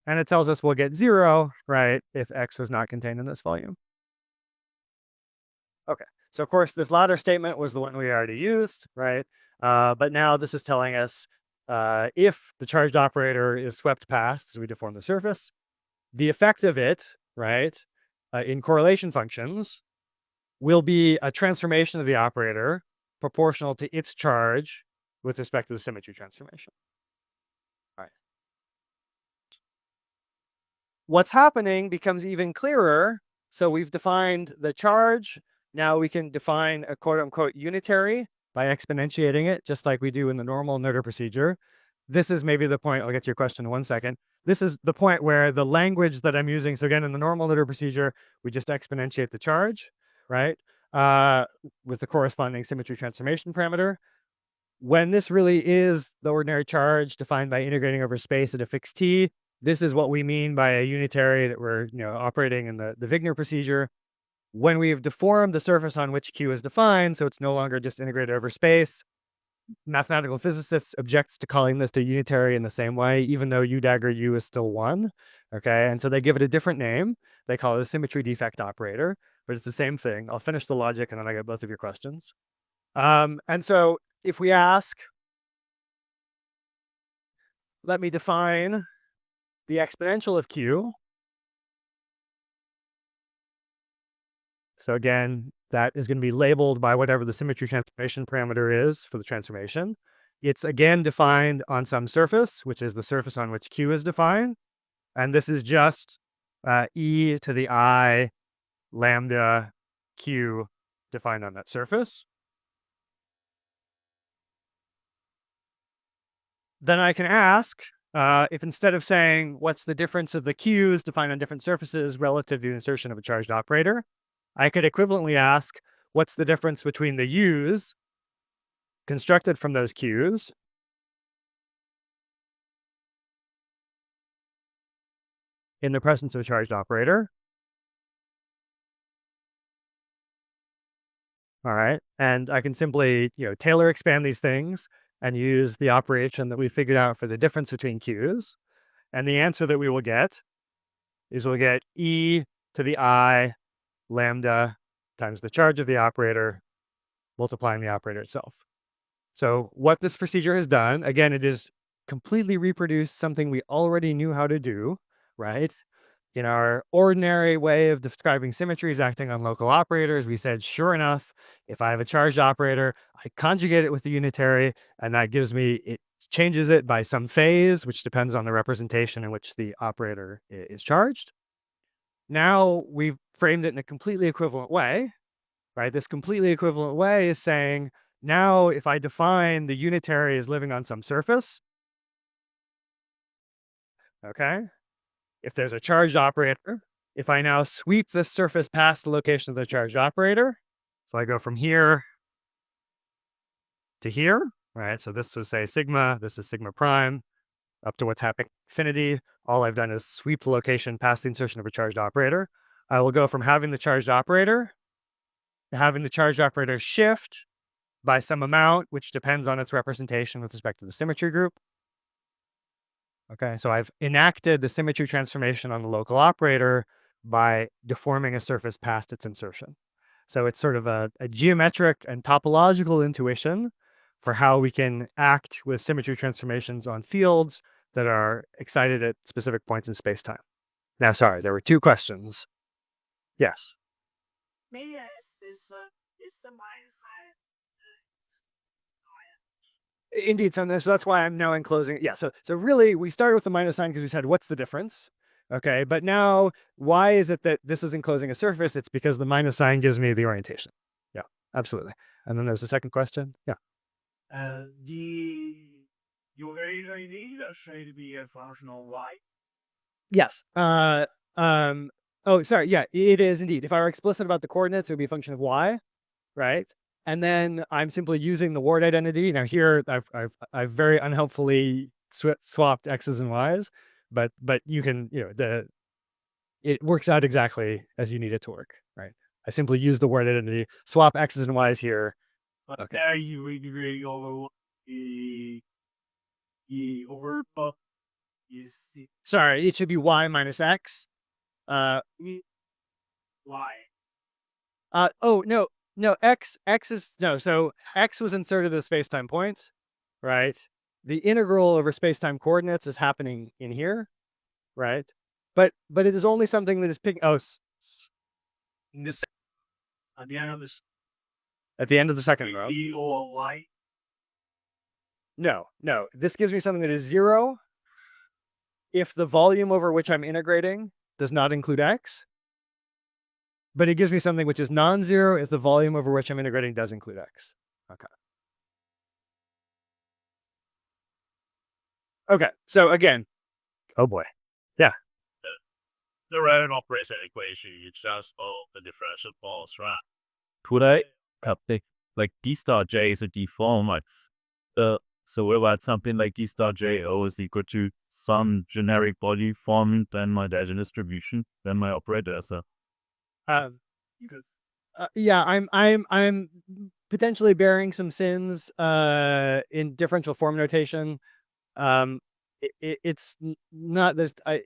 And it tells us we'll get 0, right, if x was not contained in this volume. Okay, so of course, this latter statement was the one we already used, right? But now this is telling us if the charged operator is swept past as we deform the surface, the effect of it, right, in correlation functions will be a transformation of the operator proportional to its charge with respect to the symmetry transformation. All right. What's happening becomes even clearer. So we've defined the charge. Now we can define a quote unquote unitary by exponentiating it, just like we do in the normal Noether procedure. This is maybe the point, I'll get to your question in 1 second. This is the point where the language that I'm using, so again, in the normal Noether procedure, we just exponentiate the charge, right? With the corresponding symmetry transformation parameter. When this really is the ordinary charge defined by integrating over space at a fixed t, this is what we mean by a unitary that we're operating in the Wigner procedure. When we've deformed the surface on which Q is defined, so it's no longer just integrated over space, mathematical physicists object to calling this a unitary in the same way, even though U dagger U is still 1. Okay, and so they give it a different name. They call it a symmetry defect operator, but it's the same thing. I'll finish the logic and then I get both of your questions. And so if we ask, let me define the exponential of Q. So again, that is going to be labeled by whatever the symmetry transformation parameter is for the transformation. It's again defined on some surface, which is the surface on which Q is defined. And this is just e to the I lambda Q defined on that surface. Then I can ask if instead of saying what's the difference of the Q's defined on different surfaces relative to the insertion of a charged operator, I could equivalently ask, what's the difference between the U's constructed from those Q's in the presence of a charged operator? All right. And I can simply, tailor expand these things and use the operation that we figured out for the difference between Q's. And the answer that we will get is we'll get e to the I lambda times the charge of the operator multiplying the operator itself. So what this procedure has done, again, it is completely reproduced something we already knew how to do, right? In our ordinary way of describing symmetries acting on local operators, we said, sure enough, if I have a charged operator, I conjugate it with the unitary, and that gives me, it changes it by some phase, which depends on the representation in which the operator is charged. Now we've framed it in a completely equivalent way, right? This completely equivalent way is saying, now if I define the unitary as living on some surface, okay, if there's a charged operator, if I now sweep this surface past the location of the charged operator, so I go from here to here, right? So this was say sigma, this is sigma prime, up to what's happening infinity. All I've done is sweep the location past the insertion of a charged operator. I will go from having the charged operator to having the charged operator shift by some amount, which depends on its representation with respect to the symmetry group. Okay, so I've enacted the symmetry transformation on the local operator by deforming a surface past its insertion. So it's sort of a geometric and topological intuition for how we can act with symmetry transformations on fields that are excited at specific points in space-time. Now, sorry, there were two questions. Yes. Maybe is the minus sign. Indeed. So that's why I'm now enclosing. Yeah. So really, we started with the minus sign because we said, what's the difference? Okay. But now, why is it that this is enclosing a surface? It's because the minus sign gives me the orientation. Yeah, absolutely. And then there's the second question. Yeah. Your variability should be a function of y. Yes. Oh, sorry. Yeah, it is indeed. If I were explicit about the coordinates, it would be a function of y, right? And then I'm simply using the ward identity. Now here, I've very unhelpfully swapped x's and y's, but you can, it works out exactly as you need it to work, right? I simply use the word identity, swap x's and y's here. But there you read over the over is Sorry, it should be y minus x. y. Oh no, x is no. So x was inserted as space-time point, right? The integral over space-time coordinates is happening in here, right? But it is only something that is picking. Oh, This at the end of this at the end of the second row. e or y. No. This gives me something that is 0 if the volume over which I'm integrating does not include x. But it gives me something which is non-zero if the volume over which I'm integrating does include x. Okay. So again, oh boy. Yeah. The random operator equation is just all the differential balls, right? Could I update like d star j is a deform? So what about something like d star j o is equal to some generic body form, then my Dagin distribution, then my operator as a Because Yeah, I'm potentially bearing some sins in differential form notation. It's not this. I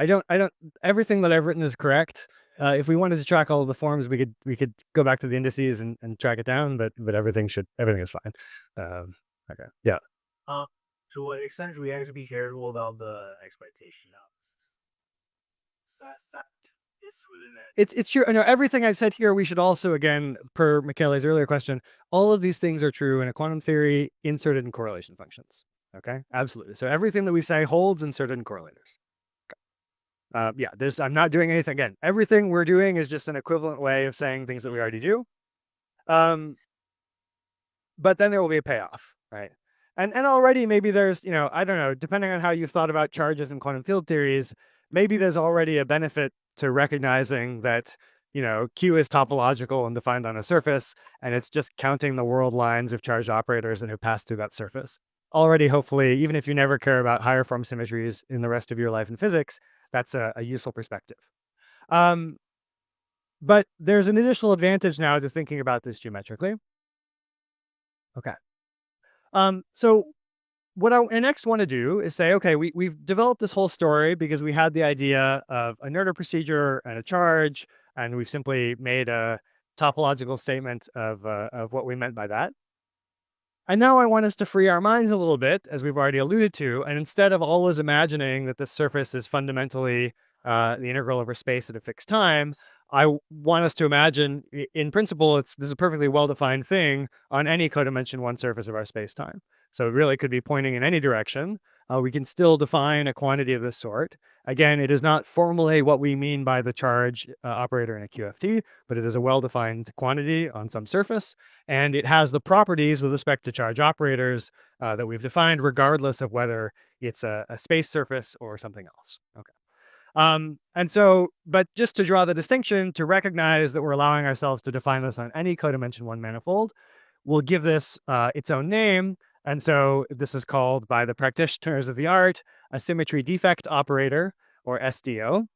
don't. Everything that I've written is correct. If we wanted to track all of the forms, we could go back to the indices and track it down. But everything is fine. Okay. Yeah. to what extent we have to be careful about the expectation analysis? That is within it. It's true. No, everything I've said here, we should also, again, per Michele's earlier question, all of these things are true in a quantum theory inserted in correlation functions. Okay, absolutely. So everything that we say holds inserted in correlators. Okay. Yeah, I'm not doing anything. Again, everything we're doing is just an equivalent way of saying things that we already do. But then there will be a payoff, right? And already maybe there's, I don't know, depending on how you've thought about charges in quantum field theories, maybe there's already a benefit to recognizing that, Q is topological and defined on a surface, and it's just counting the world lines of charged operators and who pass through that surface. Already, hopefully, even if you never care about higher form symmetries in the rest of your life in physics, that's a useful perspective. But there's an additional advantage now to thinking about this geometrically. Okay. So what I next want to do is say, okay, we've developed this whole story because we had the idea of a Noether procedure and a charge, and we've simply made a topological statement of what we meant by that. And now I want us to free our minds a little bit, as we've already alluded to, and instead of always imagining that this surface is fundamentally the integral over space at a fixed time, I want us to imagine, in principle, this is a perfectly well-defined thing on any codimension 1 surface of our space-time. So it really could be pointing in any direction. We can still define a quantity of this sort. Again, it is not formally what we mean by the charge operator in a QFT, but it is a well-defined quantity on some surface. And it has the properties with respect to charge operators that we've defined, regardless of whether it's a space surface or something else. Okay. And so, but just to draw the distinction, to recognize that we're allowing ourselves to define this on any codimension 1 manifold, we'll give this its own name. And so this is called, by the practitioners of the art, a symmetry defect operator, or SDO.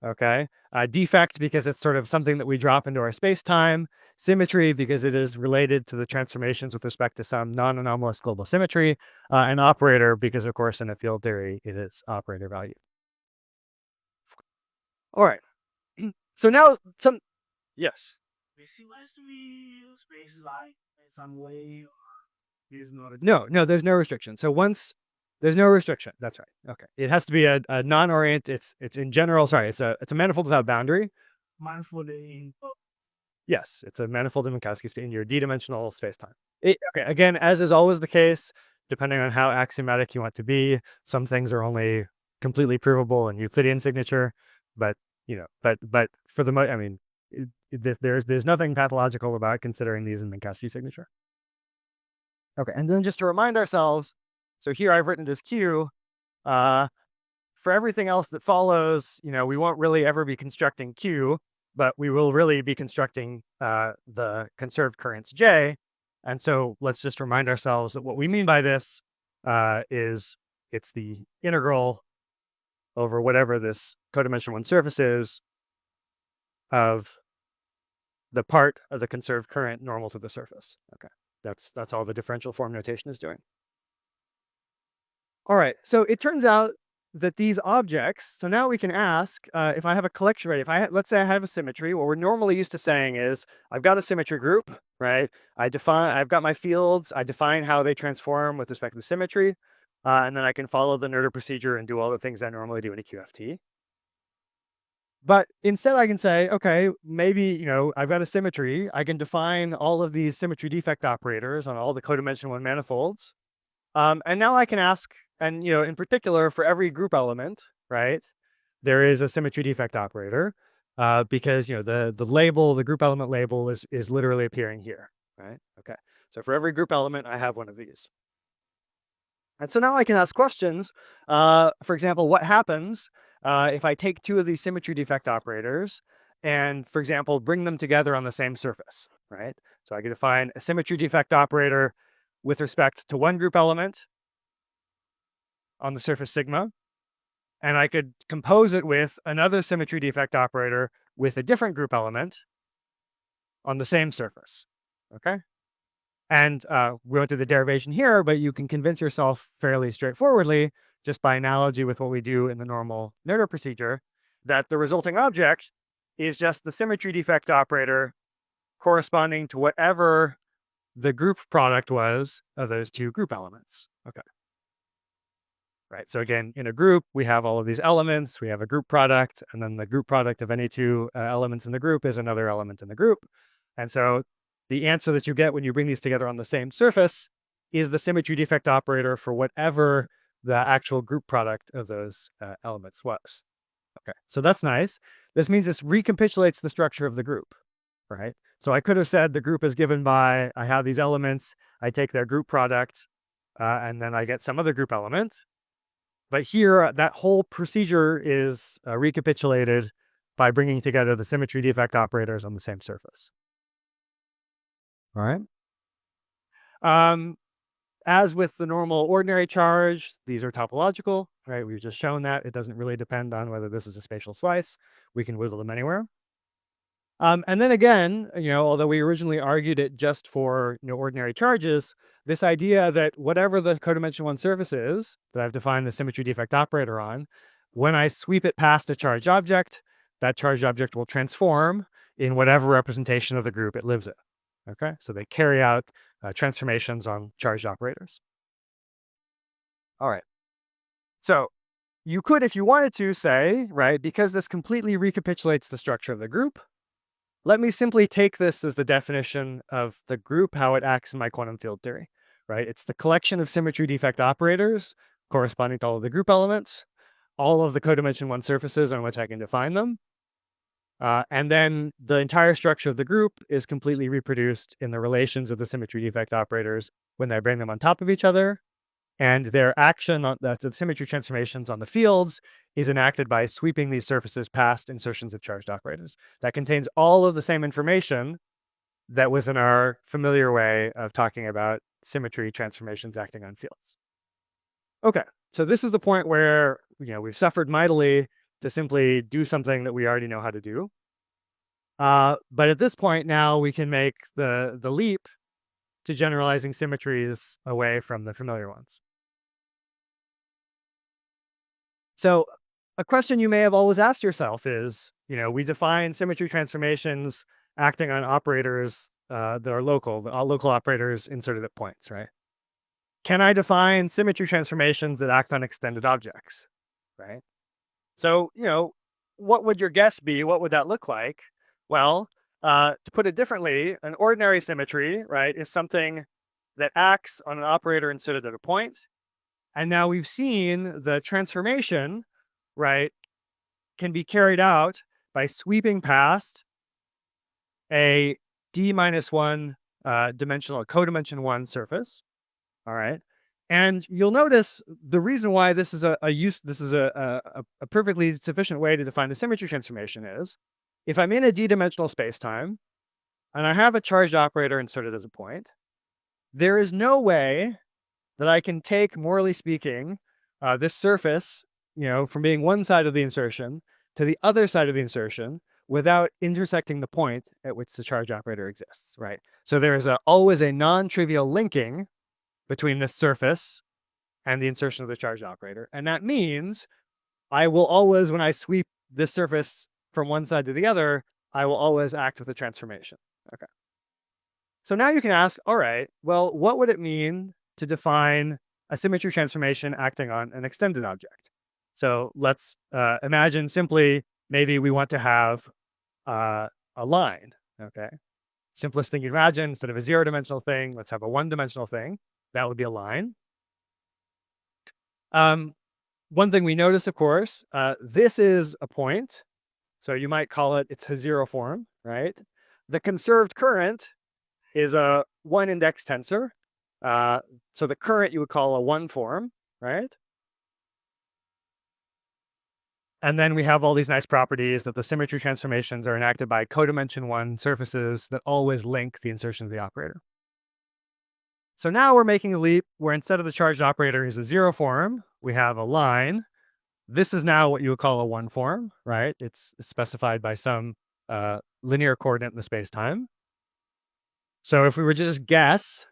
Okay. Defect because it's sort of something that we drop into our space-time. Symmetry because it is related to the transformations with respect to some non-anomalous global symmetry. And operator because, of course, in a field theory, it is operator value. All right. So now yes. Visualize to me space like in some way, or is not a No, there's no restriction. So once there's no restriction, that's right. Okay. It has to be a non-orient. It's in general, sorry, it's a manifold without boundary. mindful in Yes, it's a manifold in Minkowski space in your d-dimensional space-time. Okay, again, as is always the case, depending on how axiomatic you want to be, some things are only completely provable in Euclidean signature, but but for the most, I mean, there's nothing pathological about considering these in Minkowski signature. Okay, and then just to remind ourselves, so here I've written it as Q. For everything else that follows, we won't really ever be constructing Q, but we will really be constructing the conserved currents J. And so let's just remind ourselves that what we mean by this is it's the integral over whatever this codimension 1 surface is of the part of the conserved current normal to the surface. Okay, that's all the differential form notation is doing. All right, so it turns out that these objects, so now we can ask if I have a collection, right? Let's say I have a symmetry, what we're normally used to saying is I've got a symmetry group, right? I've got my fields, I define how they transform with respect to the symmetry, and then I can follow the Noether procedure and do all the things I normally do in a QFT. But instead I can say, okay, maybe, I've got a symmetry. I can define all of these symmetry defect operators on all the codimension 1 manifolds. And now I can ask, and in particular for every group element, right, there is a symmetry defect operator because the group element label is literally appearing here, right? Okay, so for every group element, I have one of these. And so now I can ask questions. For example, what happens if I take 2 of these symmetry defect operators and, for example, bring them together on the same surface, right? So I can define a symmetry defect operator with respect to one group element on the surface sigma, and I could compose it with another symmetry defect operator with a different group element on the same surface, okay? And we went through the derivation here, but you can convince yourself fairly straightforwardly, just by analogy with what we do in the normal Noether procedure, that the resulting object is just the symmetry defect operator corresponding to whatever the group product was of those 2 group elements. Okay. Right. So again, in a group, we have all of these elements. We have a group product, and then the group product of any 2 elements in the group is another element in the group. And so the answer that you get when you bring these together on the same surface is the symmetry defect operator for whatever the actual group product of those elements was. Okay, so that's nice. This means this recapitulates the structure of the group, right? So I could have said the group is given by, I have these elements, I take their group product, and then I get some other group element. But here, that whole procedure is recapitulated by bringing together the symmetry defect operators on the same surface. All right. As with the normal ordinary charge, these are topological, right? We've just shown that it doesn't really depend on whether this is a spatial slice. We can whittle them anywhere. And then again, although we originally argued it just for ordinary charges, this idea that whatever the codimension one surface is that I've defined the symmetry defect operator on, when I sweep it past a charged object, that charged object will transform in whatever representation of the group it lives in. Okay, so they carry out transformations on charged operators. All right. So you could, if you wanted to, say, right, because this completely recapitulates the structure of the group, let me simply take this as the definition of the group, how it acts in my quantum field theory, right? It's the collection of symmetry defect operators corresponding to all of the group elements, all of the codimension one surfaces on which I can define them. And then the entire structure of the group is completely reproduced in the relations of the symmetry defect operators when I bring them on top of each other. And their action on the symmetry transformations on the fields is enacted by sweeping these surfaces past insertions of charged operators. That contains all of the same information that was in our familiar way of talking about symmetry transformations acting on fields. Okay, so this is the point where we've suffered mightily to simply do something that we already know how to do. But at this point now we can make the leap to generalizing symmetries away from the familiar ones. So a question you may have always asked yourself is, we define symmetry transformations acting on operators that are local, all local operators inserted at points, right? Can I define symmetry transformations that act on extended objects, right? So, what would your guess be? What would that look like? Well, to put it differently, an ordinary symmetry, right, is something that acts on an operator inserted at a point. And now we've seen the transformation, right, can be carried out by sweeping past a d-1 dimensional codimension 1 surface. All right. And you'll notice the reason why this is a perfectly sufficient way to define the symmetry transformation is if I'm in a d-dimensional spacetime and I have a charged operator inserted as a point, there is no way that I can take, morally speaking, this surface, from being one side of the insertion to the other side of the insertion without intersecting the point at which the charge operator exists, right? So there is always a non-trivial linking between this surface and the insertion of the charge operator. And that means I will always, when I sweep this surface from one side to the other, I will always act with a transformation. Okay. So now you can ask, all right, well, what would it mean to define a symmetry transformation acting on an extended object? So let's imagine simply, maybe we want to have a line, okay? Simplest thing you imagine, instead of a zero-dimensional thing, let's have a one-dimensional thing. That would be a line. One thing we notice, of course, this is a point. So you might call it's a zero form, right? The conserved current is a one index tensor. So the current you would call a one form, right? And then we have all these nice properties that the symmetry transformations are enacted by codimension 1 surfaces that always link the insertion of the operator. So now we're making a leap where instead of the charged operator is a zero form, we have a line. This is now what you would call a one form, right? It's specified by some linear coordinate in the space-time. So if we were to just guess,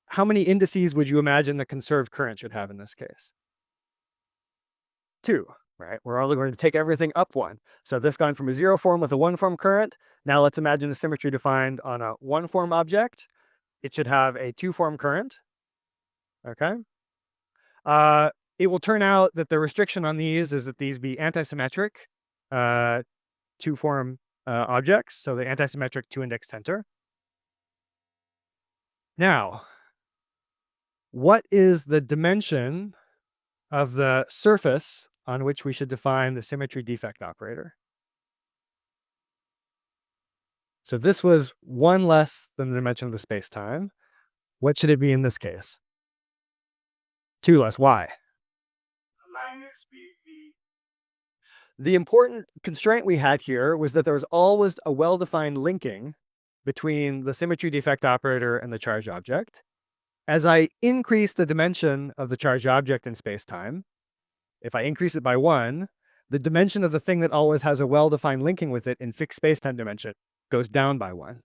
how many indices would you imagine the conserved current should have in this case? 2, right? We're only going to take everything up 1. So this gone from a zero form with a one form current. Now let's imagine the symmetry defined on a one form object. It should have a two form current. Okay. It will turn out that the restriction on these is that these be antisymmetric two form objects. So the antisymmetric two index tensor. Now, what is the dimension of the surface on which we should define the symmetry defect operator? So this was one less than the dimension of the space-time. What should it be in this case? 2 less. Why? Minus BB. The important constraint we had here was that there was always a well-defined linking between the symmetry defect operator and the charged object. As I increase the dimension of the charged object in space-time, if I increase it by 1, the dimension of the thing that always has a well-defined linking with it in fixed space-time dimension goes down by 1.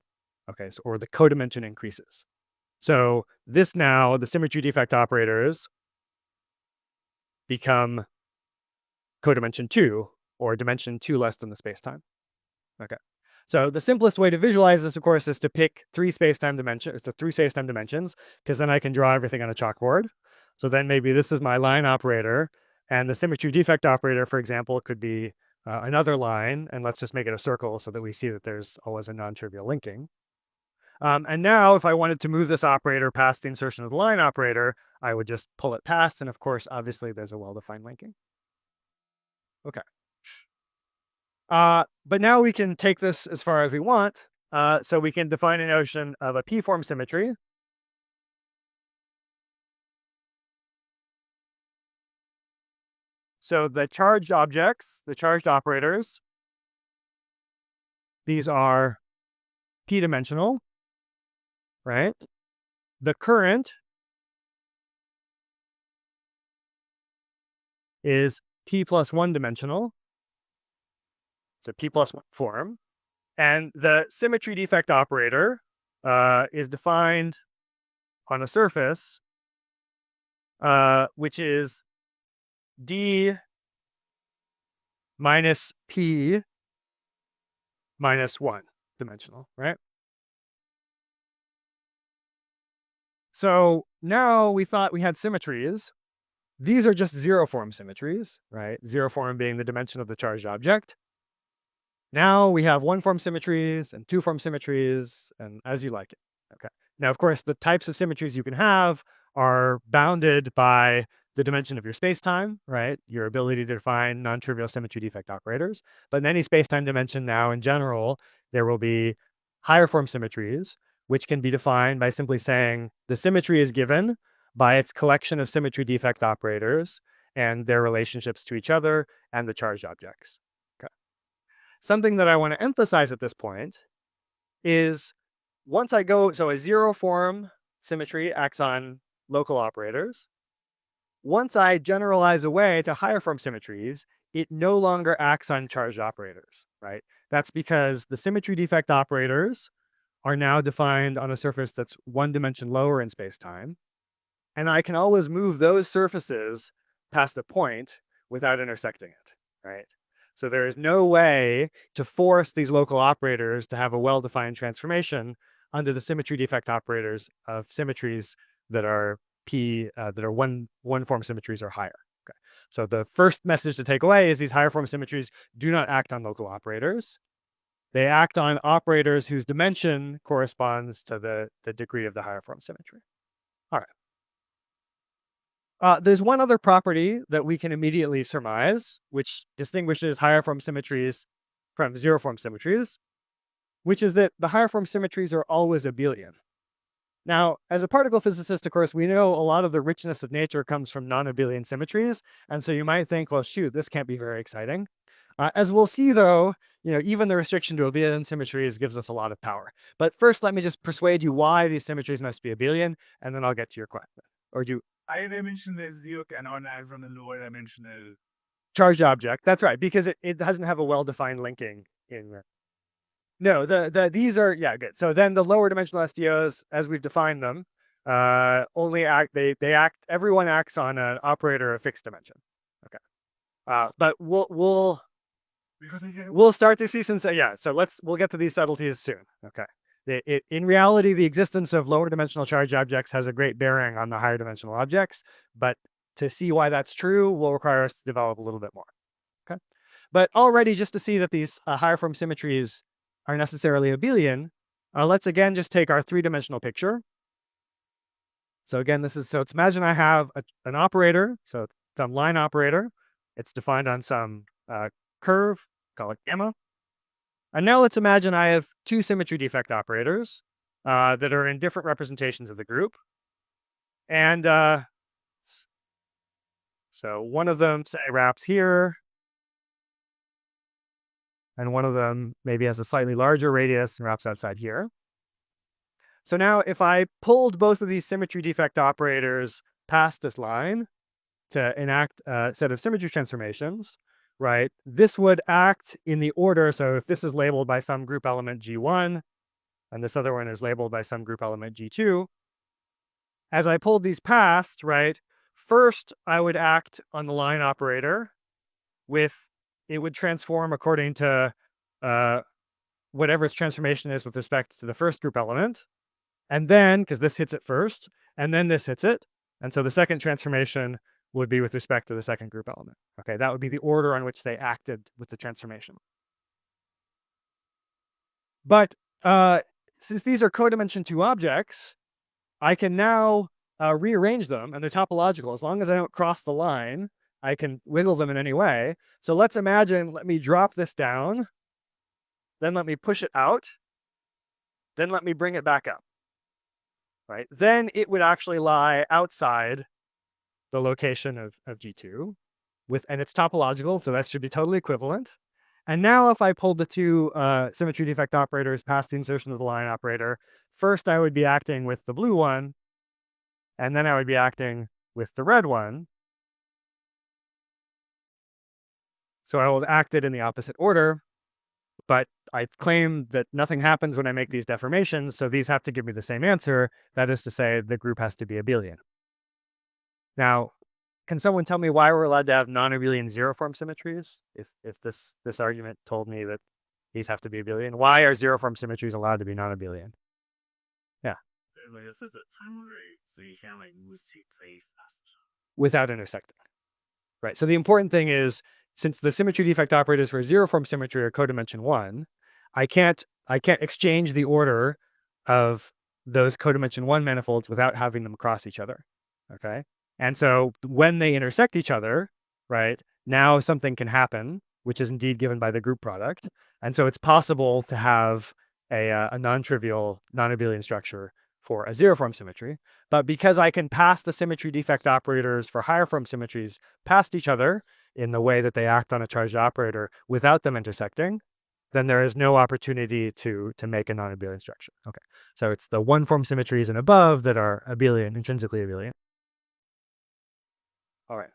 Okay, so, or the codimension increases. So this now, the symmetry defect operators become codimension 2, or dimension 2 less than the space-time. Okay. So the simplest way to visualize this, of course, is to pick 3 space-time dimensions, so 3 space-time dimensions, because then I can draw everything on a chalkboard. So then maybe this is my line operator, and the symmetry defect operator, for example, could be another line, and let's just make it a circle so that we see that there's always a non-trivial linking. And now if I wanted to move this operator past the insertion of the line operator, I would just pull it past, and of course, obviously, there's a well-defined linking. Okay. But now we can take this as far as we want. So we can define a notion of a p-form symmetry. So the charged objects, the charged operators, these are p-dimensional, right? The current is p plus 1 dimensional. It's a p plus 1 form. And the symmetry defect operator is defined on a surface, which is d minus p minus 1 dimensional, right? So now we thought we had symmetries. These are just zero form symmetries, right? Zero form being the dimension of the charged object. Now we have one form symmetries and two form symmetries, and as you like it. Okay. Now, of course, the types of symmetries you can have are bounded by the dimension of your space-time, right? Your ability to define non-trivial symmetry defect operators. But in any space-time dimension now, in general, there will be higher form symmetries, which can be defined by simply saying the symmetry is given by its collection of symmetry defect operators and their relationships to each other and the charged objects. Okay. Something that I want to emphasize at this point is once I go, so a zero form symmetry acts on local operators. Once I generalize away to higher form symmetries, it no longer acts on charged operators, right? That's because the symmetry defect operators are now defined on a surface that's one dimension lower in space-time. And I can always move those surfaces past a point without intersecting it, right? So there is no way to force these local operators to have a well-defined transformation under the symmetry defect operators of symmetries that are one form symmetries or higher. Okay. So the first message to take away is these higher form symmetries do not act on local operators. They act on operators whose dimension corresponds to the degree of the higher form symmetry. All right. There's one other property that we can immediately surmise, which distinguishes higher form symmetries from zero form symmetries, which is that the higher form symmetries are always abelian. Now, as a particle physicist, of course, we know a lot of the richness of nature comes from non-abelian symmetries. And so you might think, well, shoot, this can't be very exciting. As we'll see, though, even the restriction to abelian symmetries gives us a lot of power. But first, let me just persuade you why these symmetries must be abelian, and then I'll get to your question. Or do you? Higher dimensional zero cannot act from the lower dimensional Charged object. That's right, because it doesn't have a well-defined linking in there. No, these are, yeah, good. So then the lower dimensional SDOs, as we've defined them, only act, they act, everyone acts on an operator of fixed dimension. Okay. But we'll start to see some, yeah, so we'll get to these subtleties soon. Okay. In reality, the existence of lower dimensional charge objects has a great bearing on the higher dimensional objects, but to see why that's true will require us to develop a little bit more. Okay. But already, just to see that these higher form symmetries are necessarily abelian, let's again just take our three-dimensional picture. So again, let's imagine I have an operator, so some line operator. It's defined on some curve, call it gamma. And now let's imagine I have two symmetry defect operators that are in different representations of the group. And so one of them, say, wraps here, and one of them maybe has a slightly larger radius and wraps outside here. So now if I pulled both of these symmetry defect operators past this line to enact a set of symmetry transformations, right, this would act in the order. So if this is labeled by some group element G1, and this other one is labeled by some group element G2, as I pulled these past, right, first I would act on the line operator with, it would transform according to whatever its transformation is with respect to the first group element. And then, because this hits it first, and then this hits it. And so the second transformation would be with respect to the second group element. Okay, that would be the order on which they acted with the transformation. But since these are codimension 2 objects, I can now rearrange them, and they're topological. As long as I don't cross the line, I can wiggle them in any way. So let's imagine, let me drop this down, then let me push it out, then let me bring it back up. Right? Then it would actually lie outside the location of G2 and it's topological, so that should be totally equivalent. And now if I pulled the two symmetry defect operators past the insertion of the line operator, first I would be acting with the blue one, and then I would be acting with the red one. So I will act it in the opposite order, but I claim that nothing happens when I make these deformations, so these have to give me the same answer. That is to say, the group has to be abelian. Now, can someone tell me why we're allowed to have non-abelian zero-form symmetries? If this argument told me that these have to be abelian, why are zero-form symmetries allowed to be non-abelian? Yeah. This is a time rate, so you can like move to place without intersecting. Right. So the important thing is, since the symmetry defect operators for zero-form symmetry are codimension 1, I can't exchange the order of those codimension 1 manifolds without having them cross each other. Okay. And so when they intersect each other, right, now something can happen, which is indeed given by the group product. And so it's possible to have a non-trivial, non-abelian structure for a zero-form symmetry. But because I can pass the symmetry defect operators for higher form symmetries past each other in the way that they act on a charged operator without them intersecting, then there is no opportunity to make a non-abelian structure. Okay, so it's the one-form symmetries and above that are abelian, intrinsically abelian. All right.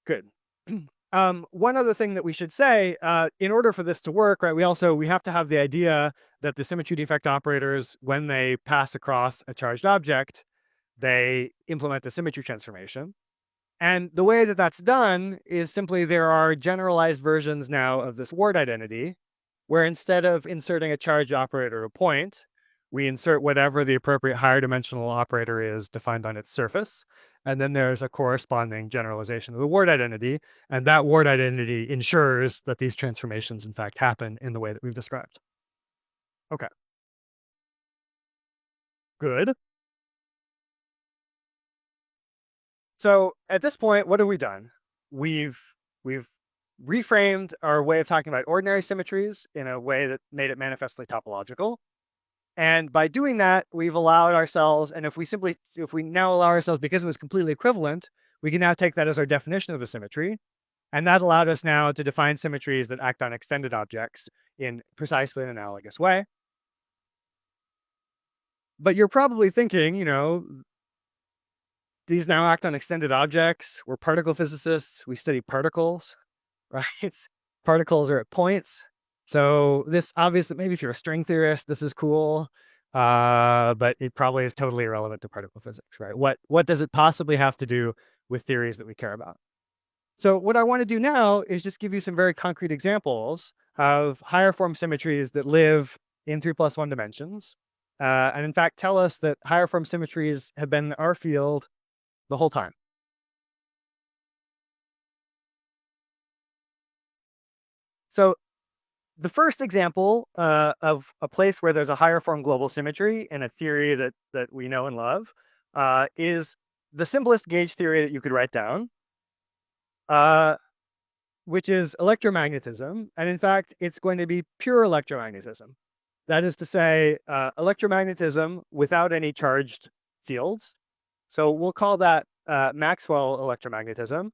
Good. One other thing that we should say, in order for this to work, right, we have to have the idea that the symmetry defect operators, when they pass across a charged object, they implement the symmetry transformation. And the way that that's done is simply there are generalized versions now of this word identity, where instead of inserting a charged operator at a point, we insert whatever the appropriate higher dimensional operator is defined on its surface. And then there's a corresponding generalization of the word identity. And that word identity ensures that these transformations, in fact, happen in the way that we've described. Okay. Good. So at this point, what have we done? We've reframed our way of talking about ordinary symmetries in a way that made it manifestly topological. And by doing that, we've allowed ourselves, and if we now allow ourselves, because it was completely equivalent, we can now take that as our definition of a symmetry. And that allowed us now to define symmetries that act on extended objects in precisely an analogous way. But you're probably thinking, these now act on extended objects. We're particle physicists. We study particles, right? Particles are at points. So this obviously, maybe if you're a string theorist, this is cool. But it probably is totally irrelevant to particle physics, right? What does it possibly have to do with theories that we care about? So what I want to do now is just give you some very concrete examples of higher form symmetries that live in 3+1 dimensions. And in fact, tell us that higher form symmetries have been in our field the whole time. So the first example of a place where there's a higher form global symmetry in a theory that we know and love is the simplest gauge theory that you could write down, which is electromagnetism. And in fact, it's going to be pure electromagnetism. That is to say, electromagnetism without any charged fields. So we'll call that Maxwell electromagnetism.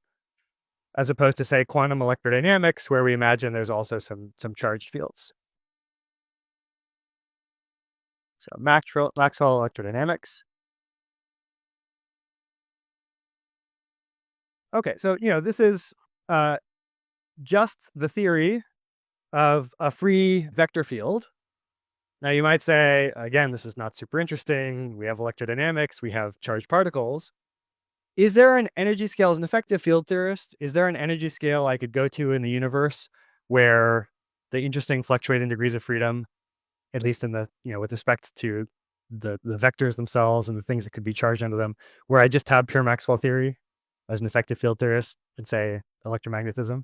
as opposed to, say, quantum electrodynamics, where we imagine there's also some charged fields. So Maxwell electrodynamics. Okay, so this is just the theory of a free vector field. Now you might say, again, this is not super interesting. We have electrodynamics, we have charged particles. Is there an energy scale, as an effective field theorist, is there an energy scale I could go to in the universe where the interesting fluctuating degrees of freedom, at least in the, with respect to the vectors themselves and the things that could be charged under them, where I just have pure Maxwell theory as an effective field theorist and say electromagnetism?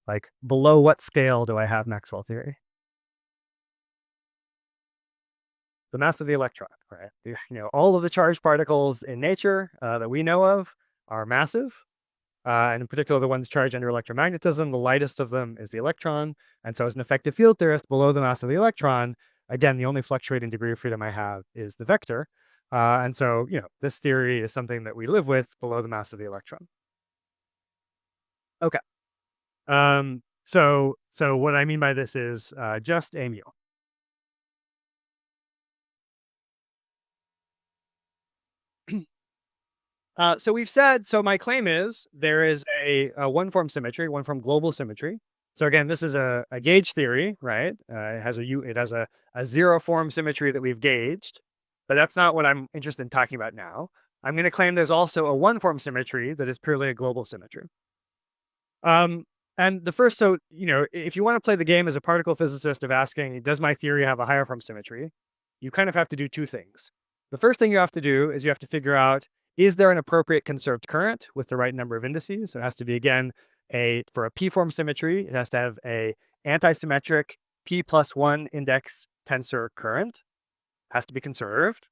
Like, below what scale do I have Maxwell theory? The mass of the electron, right? All of the charged particles in nature that we know of are massive. And in particular, the ones charged under electromagnetism, the lightest of them is the electron. And so as an effective field theorist, below the mass of the electron, again, the only fluctuating degree of freedom I have is the vector. And so, this theory is something that we live with below the mass of the electron. Okay. So what I mean by this is just a mu. So we've said, so my claim is there is a one-form symmetry, one-form global symmetry. So again, this is a gauge theory, right? It has a zero-form symmetry that we've gauged, but that's not what I'm interested in talking about now. I'm going to claim there's also a one-form symmetry that is purely a global symmetry. And the first, so, if you want to play the game as a particle physicist of asking, does my theory have a higher form symmetry? You kind of have to do two things. The first thing you have to do is you have to figure out, is there an appropriate conserved current with the right number of indices? So it has to be, again, for a p-form symmetry, it has to have a antisymmetric p+1 index tensor current. It has to be conserved.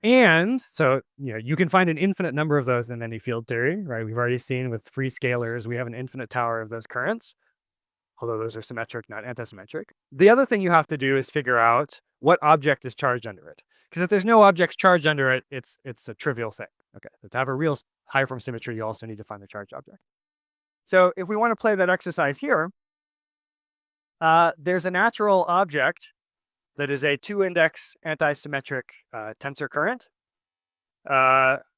And so, you can find an infinite number of those in any field theory, right? We've already seen with free scalars, we have an infinite tower of those currents, although those are symmetric, not antisymmetric. The other thing you have to do is figure out what object is charged under it. Because if there's no objects charged under it, it's a trivial thing. Okay, but to have a real high form symmetry, you also need to find the charged object. So if we want to play that exercise here, there's a natural object that is a 2-index antisymmetric tensor current.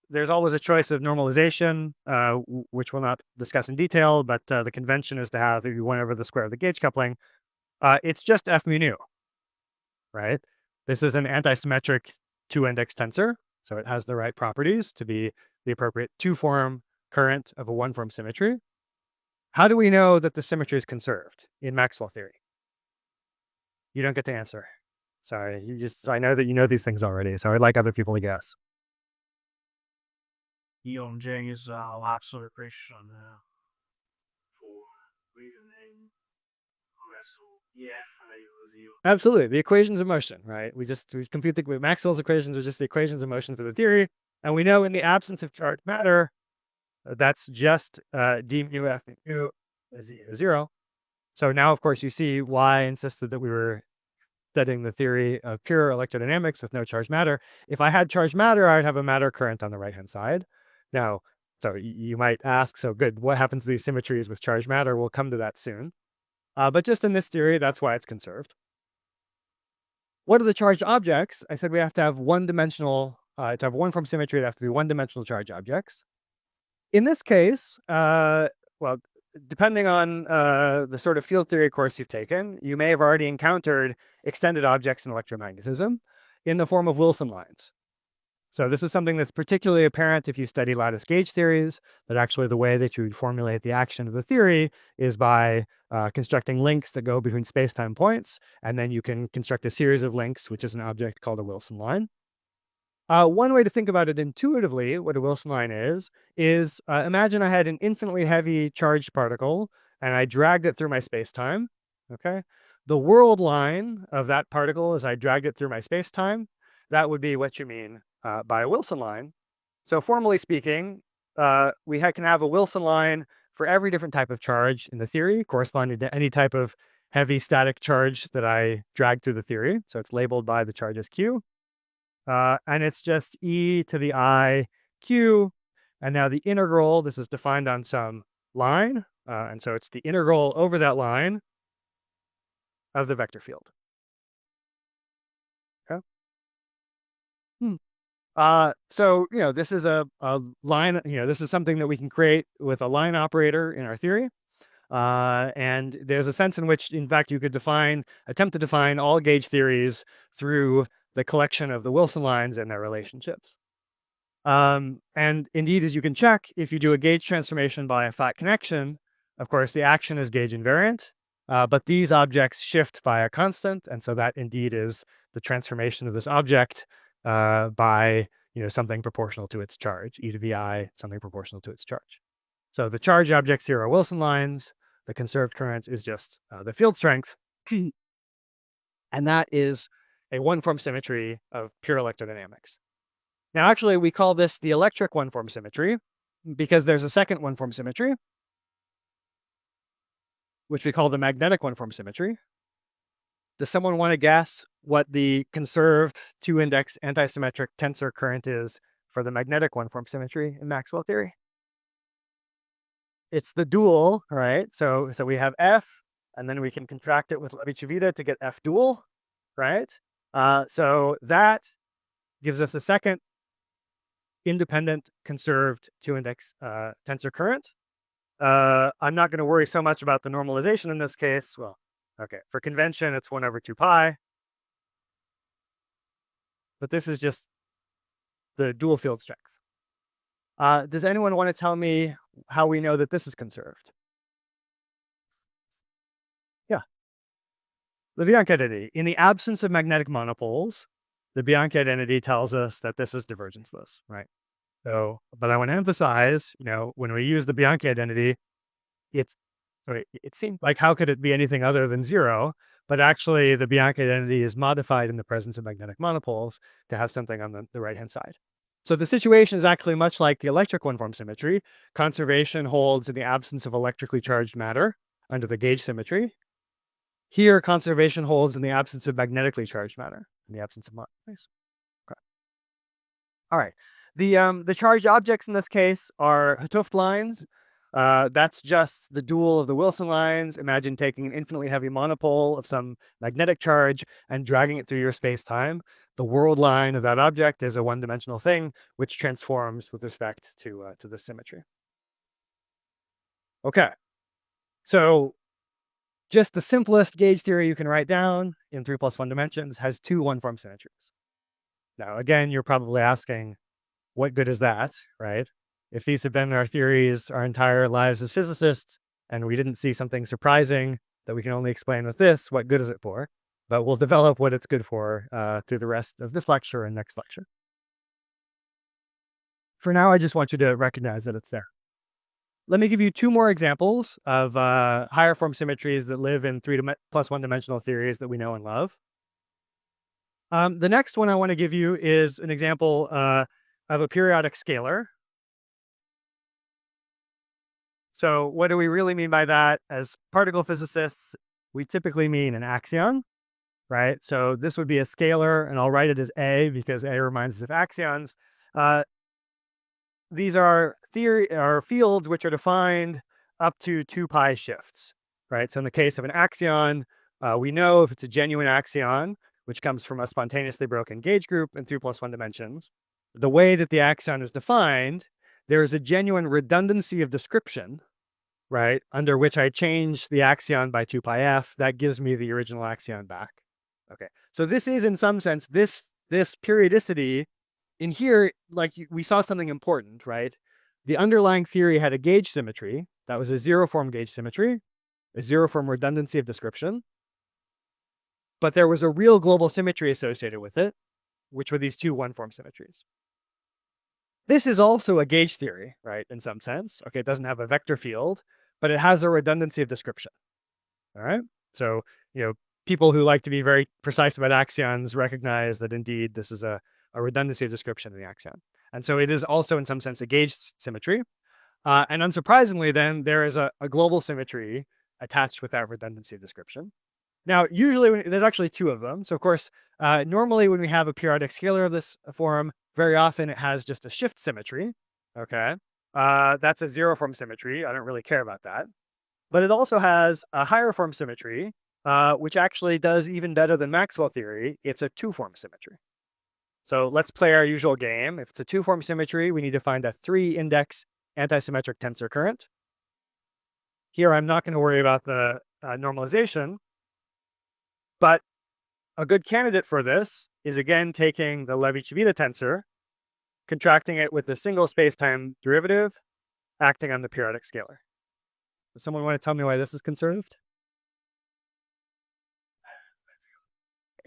There's always a choice of normalization, which we'll not discuss in detail, but the convention is to have, if you 1 over the square of the gauge coupling, it's just f mu nu, right? This is an antisymmetric 2-index tensor, so it has the right properties to be the appropriate 2-form current of a 1-form symmetry. How do we know that the symmetry is conserved in Maxwell theory? You don't get to answer. Sorry, I know that you know these things already, so I'd like other people to guess. J is absolute equation for reasoning. Absolutely, the equations of motion, right? We compute Maxwell's equations are just the equations of motion for the theory, and we know in the absence of charged matter, that's just d mu f mu is 0. So now, of course, you see why I insisted that we were studying the theory of pure electrodynamics with no charged matter. If I had charged matter, I'd have a matter current on the right-hand side. Now, so you might ask, so good, what happens to these symmetries with charged matter? We'll come to that soon. But just in this theory, that's why it's conserved. What are the charged objects? I said we have to have one-dimensional, to have one-form symmetry, they have to be one-dimensional charged objects. In this case, well, depending on the sort of field theory course you've taken, you may have already encountered extended objects in electromagnetism in the form of Wilson lines. So this is something that's particularly apparent if you study lattice gauge theories, that actually the way that you would formulate the action of the theory is by constructing links that go between space-time points, and then you can construct a series of links, which is an object called a Wilson line. One way to think about it intuitively, what a Wilson line is imagine I had an infinitely heavy charged particle and I dragged it through my space-time, okay? The world line of that particle as I dragged it through my space-time, that would be what you mean by a Wilson line. So formally speaking, we can have a Wilson line for every different type of charge in the theory, corresponding to any type of heavy static charge that I dragged through the theory. So it's labeled by the charge as Q. And it's just e to the I q. And now the integral, this is defined on some line. And so it's the integral over that line of the vector field. Okay. So, this is a line, this is something that we can create with a line operator in our theory. And there's a sense in which, in fact, you could attempt to define all gauge theories through the collection of the Wilson lines and their relationships. And indeed, as you can check, if you do a gauge transformation by a flat connection, of course, the action is gauge invariant, but these objects shift by a constant. And so that indeed is the transformation of this object by something proportional to its charge, e to the I, something proportional to its charge. So the charge objects here are Wilson lines. The conserved current is just the field strength. And that is a one-form symmetry of pure electrodynamics. Now, actually, we call this the electric one-form symmetry because there's a second one-form symmetry, which we call the magnetic one-form symmetry. Does someone want to guess what the conserved two-index antisymmetric tensor current is for the magnetic one-form symmetry in Maxwell theory? It's the dual, right? So we have F, and then we can contract it with Levi-Civita to get F dual, right? So that gives us a second independent conserved two-index tensor current. I'm not going to worry so much about the normalization in this case. Well, okay, for convention, it's 1 over 2 pi. But this is just the dual field strength. Does anyone want to tell me how we know that this is conserved? Yeah. The Bianchi identity. In the absence of magnetic monopoles, the Bianchi identity tells us that this is divergenceless, right? So, but I want to emphasize, when we use the Bianchi identity, it seemed like how could it be anything other than 0? But actually, the Bianchi identity is modified in the presence of magnetic monopoles to have something on the right-hand side. So the situation is actually much like the electric one-form symmetry. Conservation holds in the absence of electrically charged matter under the gauge symmetry. Here, conservation holds in the absence of magnetically charged matter, in the absence of monopoles. Okay. All right. The charged objects in this case are Hooft lines. That's just the dual of the Wilson lines. Imagine taking an infinitely heavy monopole of some magnetic charge and dragging it through your space-time. The world line of that object is a one-dimensional thing, which transforms with respect to the symmetry. Okay. So just the simplest gauge theory you can write down in 3+1 dimensions has two one-form symmetries. Now, again, you're probably asking, what good is that, right? If these have been our theories our entire lives as physicists, and we didn't see something surprising that we can only explain with this, what good is it for? But we'll develop what it's good for through the rest of this lecture and next lecture. For now, I just want you to recognize that it's there. Let me give you two more examples of higher form symmetries that live in 3+1 dimensional theories that we know and love. The next one I want to give you is an example of a periodic scalar. So what do we really mean by that? As particle physicists, we typically mean an axion, right? So this would be a scalar, and I'll write it as A because A reminds us of axions. These are fields which are defined up to 2 pi shifts, right? So in the case of an axion, we know if it's a genuine axion, which comes from a spontaneously broken gauge group in 3+1 dimensions, the way that the axion is defined, there is a genuine redundancy of description, right, under which I change the axion by 2 pi f. That gives me the original axion back. Okay, so this is, in some sense, this periodicity in here, like we saw something important, right? The underlying theory had a gauge symmetry. That was a zero-form gauge symmetry, a zero-form redundancy of description. But there was a real global symmetry associated with it, which were these two one-form symmetries. This is also a gauge theory, right, in some sense. Okay, it doesn't have a vector field, but it has a redundancy of description. All right? So, people who like to be very precise about axions recognize that indeed this is a redundancy of description in the axion. And so it is also in some sense a gauge symmetry. And unsurprisingly then, there is a global symmetry attached with that redundancy of description. Now, usually there's actually two of them. So of course, normally when we have a periodic scalar of this form, very often it has just a shift symmetry, okay? That's a zero form symmetry. I don't really care about that. But it also has a higher form symmetry, which actually does even better than Maxwell theory. It's a two form symmetry. So let's play our usual game. If it's a two form symmetry, we need to find a 3-index antisymmetric tensor current. Here, I'm not going to worry about the normalization, but a good candidate for this is again taking the Levi-Civita tensor, contracting it with a single space-time derivative, acting on the periodic scalar. Does someone want to tell me why this is conserved?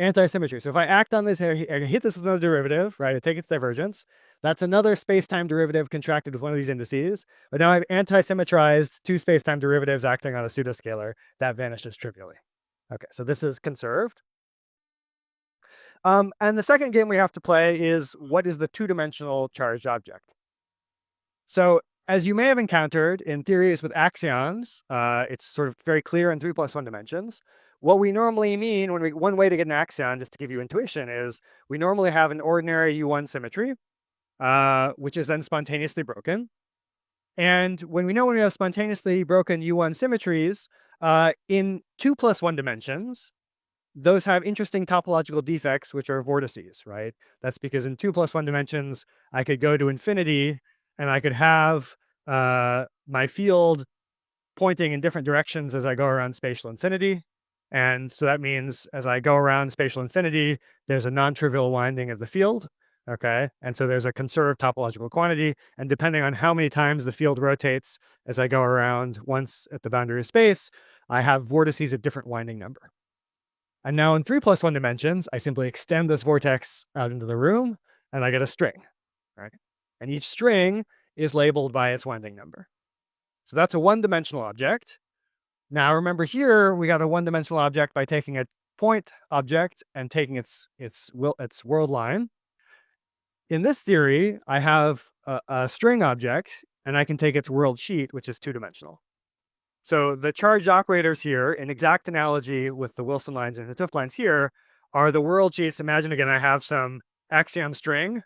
Antisymmetry. So if I act on this, I hit this with another derivative, right? I take its divergence. That's another space-time derivative contracted with one of these indices. But now I've anti-symmetrized two space-time derivatives acting on a pseudoscalar. That vanishes trivially. Okay, so this is conserved. And the second game we have to play is what is the two-dimensional charged object? So as you may have encountered in theories with axions, it's sort of very clear in 3+1 dimensions. What we normally mean when one way to get an axion, just to give you intuition, is we normally have an ordinary U1 symmetry, which is then spontaneously broken. And when we have spontaneously broken U1 symmetries, in 2+1 dimensions, those have interesting topological defects, which are vortices, right? That's because in 2+1 dimensions, I could go to infinity and I could have my field pointing in different directions as I go around spatial infinity. And so that means as I go around spatial infinity, there's a non-trivial winding of the field. Okay. And so there's a conserved topological quantity. And depending on how many times the field rotates as I go around once at the boundary of space, I have vortices of different winding number. And now in 3+1 dimensions, I simply extend this vortex out into the room and I get a string, right? And each string is labeled by its winding number. So that's a one-dimensional object. Now remember here, we got a one-dimensional object by taking a point object and taking its world line. In this theory, I have a string object and I can take its world sheet, which is two-dimensional. So the charged operators here, in exact analogy with the Wilson lines and the Hooft lines here, are the world sheets. Imagine again, I have some axion string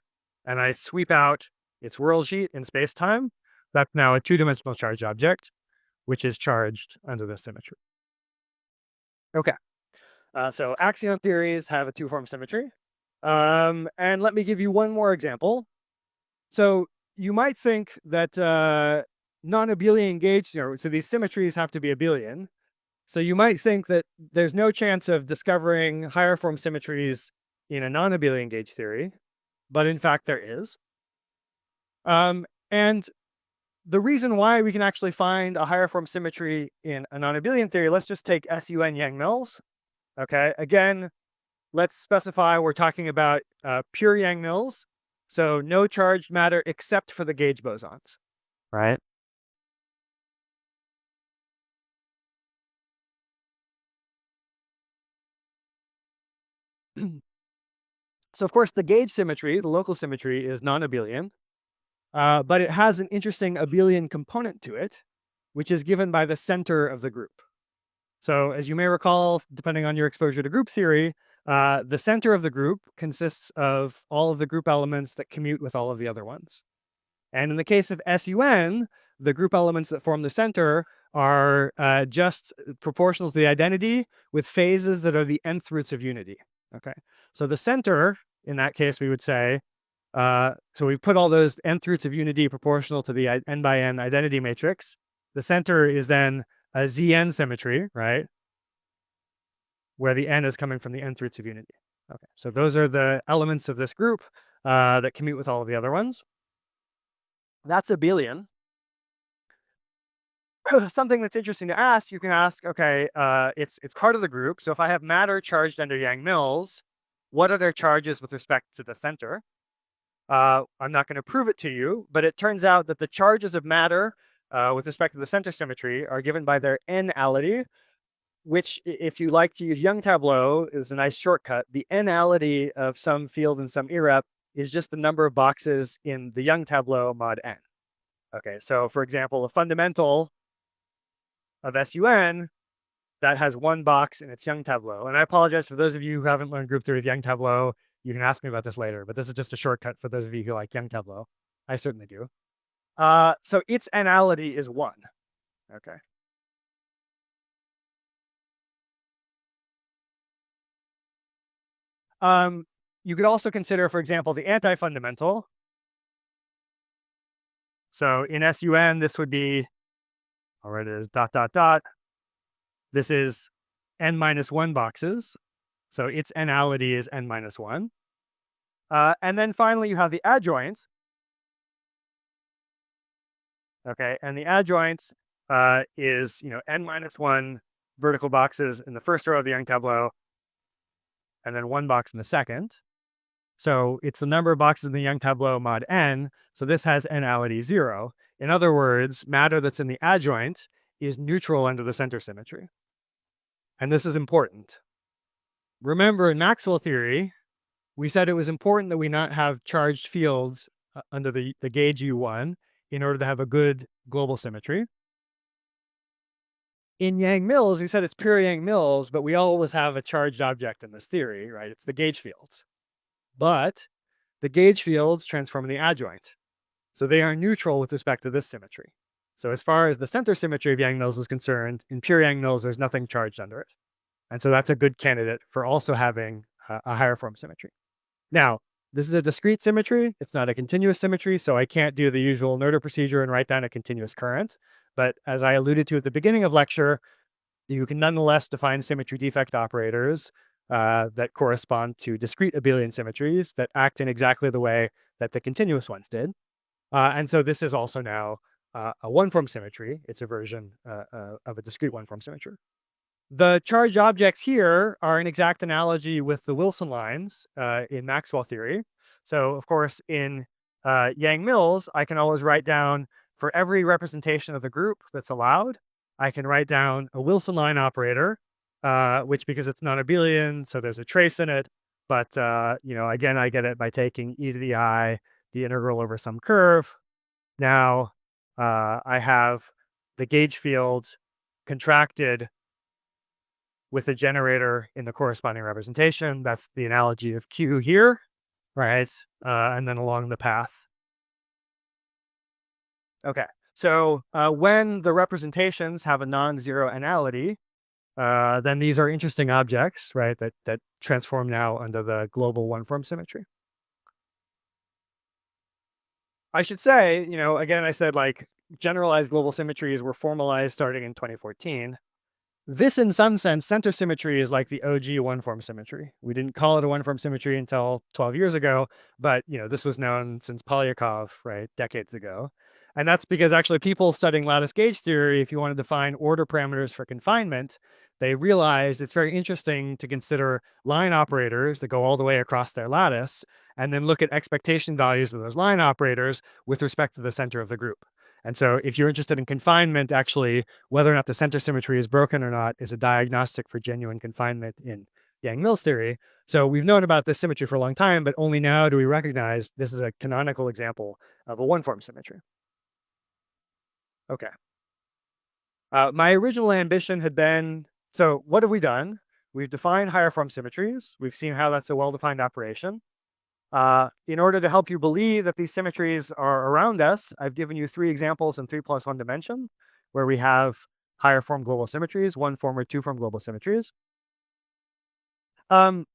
and I sweep out its world sheet in space-time. That's now a two-dimensional charged object, which is charged under this symmetry. Okay, so axion theories have a two-form symmetry. And let me give you one more example. So you might think that non-abelian gauge, so these symmetries have to be abelian. So you might think that there's no chance of discovering higher form symmetries in a non-abelian gauge theory, but in fact there is. And the reason why we can actually find a higher form symmetry in a non-abelian theory, let's just take SUN Yang-Mills. Okay, again, let's specify we're talking about pure Yang-Mills. So no charged matter except for the gauge bosons, right? So of course, the gauge symmetry, the local symmetry, is non-abelian, but it has an interesting abelian component to it, which is given by the center of the group. So as you may recall, depending on your exposure to group theory, the center of the group consists of all of the group elements that commute with all of the other ones. And in the case of SUN, the group elements that form the center are just proportional to the identity with phases that are the nth roots of unity. Okay, so the center, in that case, we would say, so we put all those nth roots of unity proportional to the n by n identity matrix. The center is then a Zn symmetry, right? Where the n is coming from the nth roots of unity. Okay, so those are the elements of this group that commute with all of the other ones. That's abelian. Something that's interesting to ask, you can ask, okay, it's part of the group. So if I have matter charged under Yang-Mills, what are their charges with respect to the center? I'm not going to prove it to you, but it turns out that the charges of matter with respect to the center symmetry are given by their n-ality, which, if you like to use Young tableau, is a nice shortcut. The n-ality of some field in some irrep is just the number of boxes in the Young tableau mod n. Okay, so for example, a fundamental of SUN that has one box in its Young tableau. And I apologize for those of you who haven't learned group theory with Young tableau. You can ask me about this later, but this is just a shortcut for those of you who like Young tableau. I certainly do. So its anality is 1. Okay. You could also consider, for example, the anti-fundamental. So in SUN, this would be, or it is dot, dot, dot. This is n minus 1 boxes. So its anality is n minus 1. And then finally, you have the adjoint. Okay. And the adjoint is, n minus 1 vertical boxes in the first row of the Young tableau, and then 1 box in the second. So it's the number of boxes in the Young tableau mod n. So this has anality 0. In other words, matter that's in the adjoint is neutral under the center symmetry. And this is important. Remember, in Maxwell theory, we said it was important that we not have charged fields under the gauge U1 in order to have a good global symmetry. In Yang-Mills, we said it's pure Yang-Mills, but we always have a charged object in this theory, right? It's the gauge fields. But the gauge fields transform in the adjoint. So they are neutral with respect to this symmetry. So as far as the center symmetry of Yang-Mills is concerned, in pure Yang-Mills, there's nothing charged under it. And so that's a good candidate for also having a higher form symmetry. Now, this is a discrete symmetry. It's not a continuous symmetry, so I can't do the usual Noether procedure and write down a continuous current. But as I alluded to at the beginning of lecture, you can nonetheless define symmetry defect operators that correspond to discrete abelian symmetries that act in exactly the way that the continuous ones did. And so this is also now a one-form symmetry. It's a version of a discrete one-form symmetry. The charged objects here are an exact analogy with the Wilson lines in Maxwell theory. So, of course, in Yang-Mills, I can always write down for every representation of the group that's allowed, I can write down a Wilson line operator, which, because it's non-abelian, so there's a trace in it. But, again, I get it by taking e to the I, the integral over some curve. Now, I have the gauge field contracted with a generator in the corresponding representation. That's the analogy of Q here, right? And then along the path. Okay, so when the representations have a non-zero anality, then these are interesting objects, right, that transform now under the global one-form symmetry. I should say, again, I said like generalized global symmetries were formalized starting in 2014. This, in some sense, center symmetry is like the OG one-form symmetry. We didn't call it a one-form symmetry until 12 years ago, but this was known since Polyakov, right, decades ago. And that's because actually people studying lattice gauge theory, if you want to define order parameters for confinement, they realized it's very interesting to consider line operators that go all the way across their lattice, and then look at expectation values of those line operators with respect to the center of the group. And so if you're interested in confinement, actually, whether or not the center symmetry is broken or not is a diagnostic for genuine confinement in Yang-Mills theory. So we've known about this symmetry for a long time, but only now do we recognize this is a canonical example of a one-form symmetry. Okay. My original ambition had been, so what have we done? We've defined higher form symmetries. We've seen how that's a well-defined operation. In order to help you believe that these symmetries are around us, I've given you 3 examples in 3+1 dimension, where we have higher form global symmetries, 1-form or 2-form global symmetries. That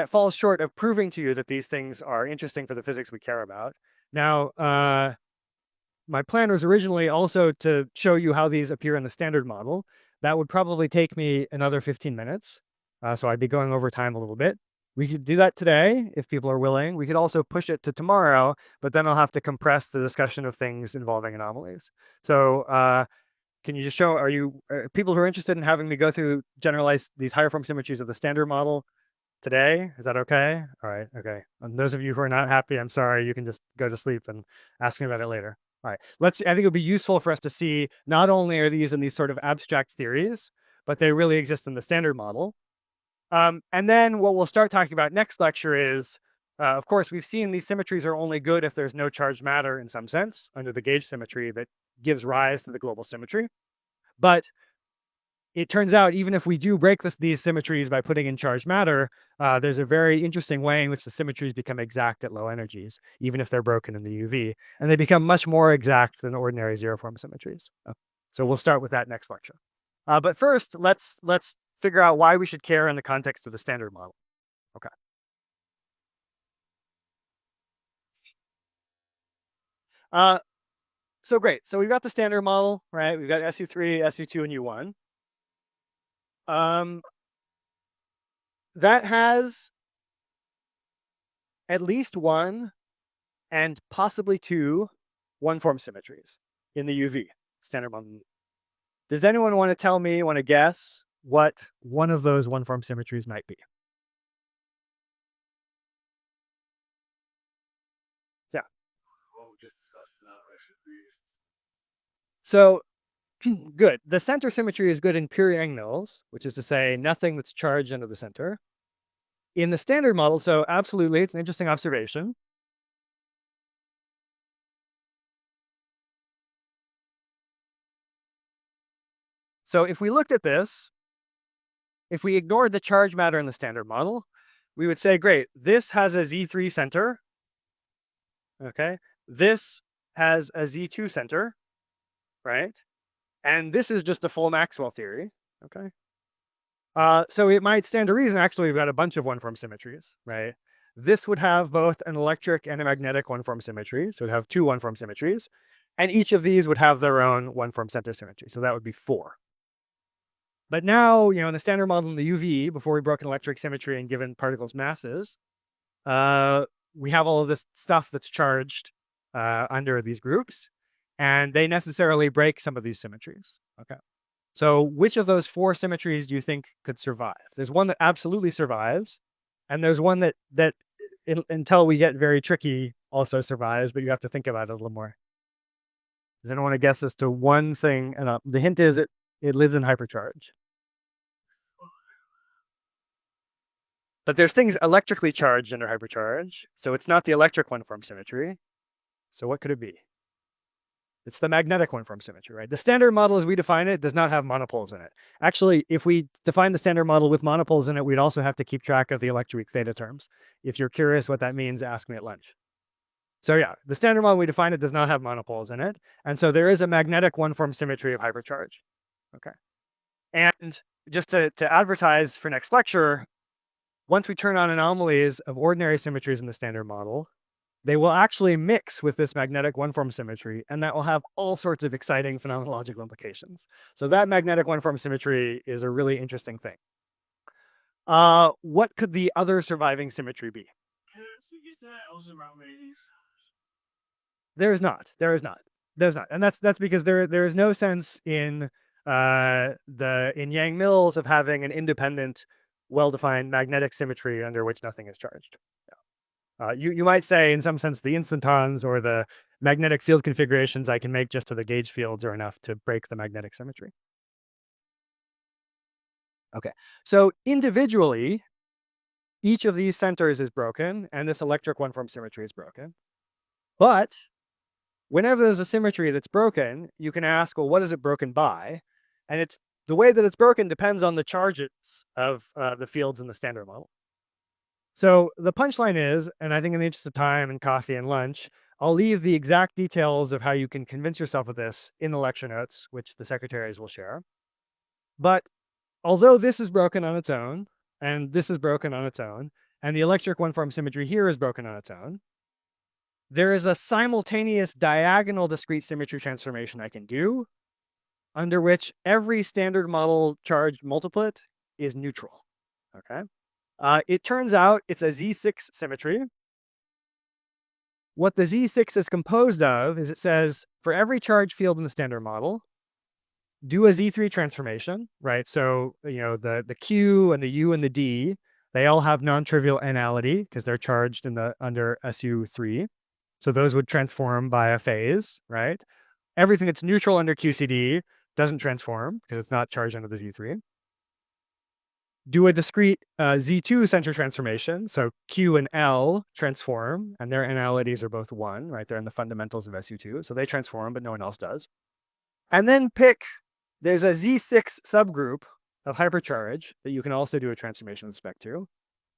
falls short of proving to you that these things are interesting for the physics we care about. Now, my plan was originally also to show you how these appear in the standard model. That would probably take me another 15 minutes. So I'd be going over time a little bit. We could do that today if people are willing. We could also push it to tomorrow, but then I'll have to compress the discussion of things involving anomalies. So can you just show, are people who are interested in having me go through generalize these higher form symmetries of the standard model today? Is that okay? All right, okay. And those of you who are not happy, I'm sorry, you can just go to sleep and ask me about it later. All right, I think it would be useful for us to see not only are these in these sort of abstract theories, but they really exist in the standard model. And then what we'll start talking about next lecture is, of course, we've seen these symmetries are only good if there's no charged matter in some sense under the gauge symmetry that gives rise to the global symmetry. But it turns out even if we do break these symmetries by putting in charged matter, there's a very interesting way in which the symmetries become exact at low energies, even if they're broken in the UV, and they become much more exact than ordinary zero-form symmetries. So we'll start with that next lecture. But first, let's figure out why we should care in the context of the Standard Model. Okay. So great. So we've got the Standard Model, right? We've got SU3, SU2, and U1. That has at least one and possibly two one-form symmetries in the UV Standard Model. Does anyone want to guess what one of those one-form symmetries might be? Yeah. So good. The center symmetry is good in pure Yang-Mills, which is to say nothing that's charged under the center. In the Standard Model, so absolutely, it's an interesting observation. So if we looked at this, if we ignored the charge matter in the Standard Model, we would say, great, this has a Z3 center. Okay. This has a Z2 center, right? And this is just a full Maxwell theory. Okay. So it might stand to reason, actually, we've got a bunch of one-form symmetries, right? This would have both an electric and a magnetic one-form symmetry. So it would have two one-form symmetries. And each of these would have their own one-form center symmetry. So that would be 4. But now, in the Standard Model in the UV, before we broke an electric symmetry and given particles masses, we have all of this stuff that's charged under these groups, and they necessarily break some of these symmetries. Okay. So which of those 4 symmetries do you think could survive? There's one that absolutely survives, and there's one that until we get very tricky also survives, but you have to think about it a little more. Does anyone want to guess as to one thing? And the hint is it lives in hypercharge. But there's things electrically charged under hypercharge, so it's not the electric one-form symmetry. So what could it be? It's the magnetic one-form symmetry, right? The Standard Model, as we define it, does not have monopoles in it. Actually, if we define the Standard Model with monopoles in it, we'd also have to keep track of the electroweak theta terms. If you're curious what that means, ask me at lunch. So yeah, the Standard Model we define it does not have monopoles in it. And so there is a magnetic one-form symmetry of hypercharge. Okay. And just to advertise for next lecture, once we turn on anomalies of ordinary symmetries in the Standard Model, they will actually mix with this magnetic one-form symmetry, and that will have all sorts of exciting phenomenological implications. So that magnetic one-form symmetry is a really interesting thing. What could the other surviving symmetry be? There is not. There's not. And that's because there is no sense in Yang-Mills of having an independent, well-defined magnetic symmetry under which nothing is charged. You might say, in some sense, the instantons or the magnetic field configurations I can make just to the gauge fields are enough to break the magnetic symmetry. Okay, so individually, each of these centers is broken, and this electric one-form symmetry is broken. But whenever there's a symmetry that's broken, you can ask, well, what is it broken by? And the way that it's broken depends on the charges of the fields in the Standard Model. So the punchline is, and I think in the interest of time and coffee and lunch, I'll leave the exact details of how you can convince yourself of this in the lecture notes, which the secretaries will share. But although this is broken on its own, and this is broken on its own, and the electric one-form symmetry here is broken on its own, there is a simultaneous diagonal discrete symmetry transformation I can do, under which every Standard Model charged multiplet is neutral. Okay. It turns out it's a Z6 symmetry. What the Z6 is composed of is it says for every charge field in the Standard Model, do a Z3 transformation, right? So, the Q and the U and the D, they all have non-trivial n-ality because they're charged under SU3. So those would transform by a phase, right? Everything that's neutral under QCD doesn't transform because it's not charged under the Z3. Do a discrete Z2 center transformation. So Q and L transform, and their n-alities are both 1, right? They're in the fundamentals of SU2. So they transform, but no one else does. And then pick there's a Z6 subgroup of hypercharge that you can also do a transformation with respect to.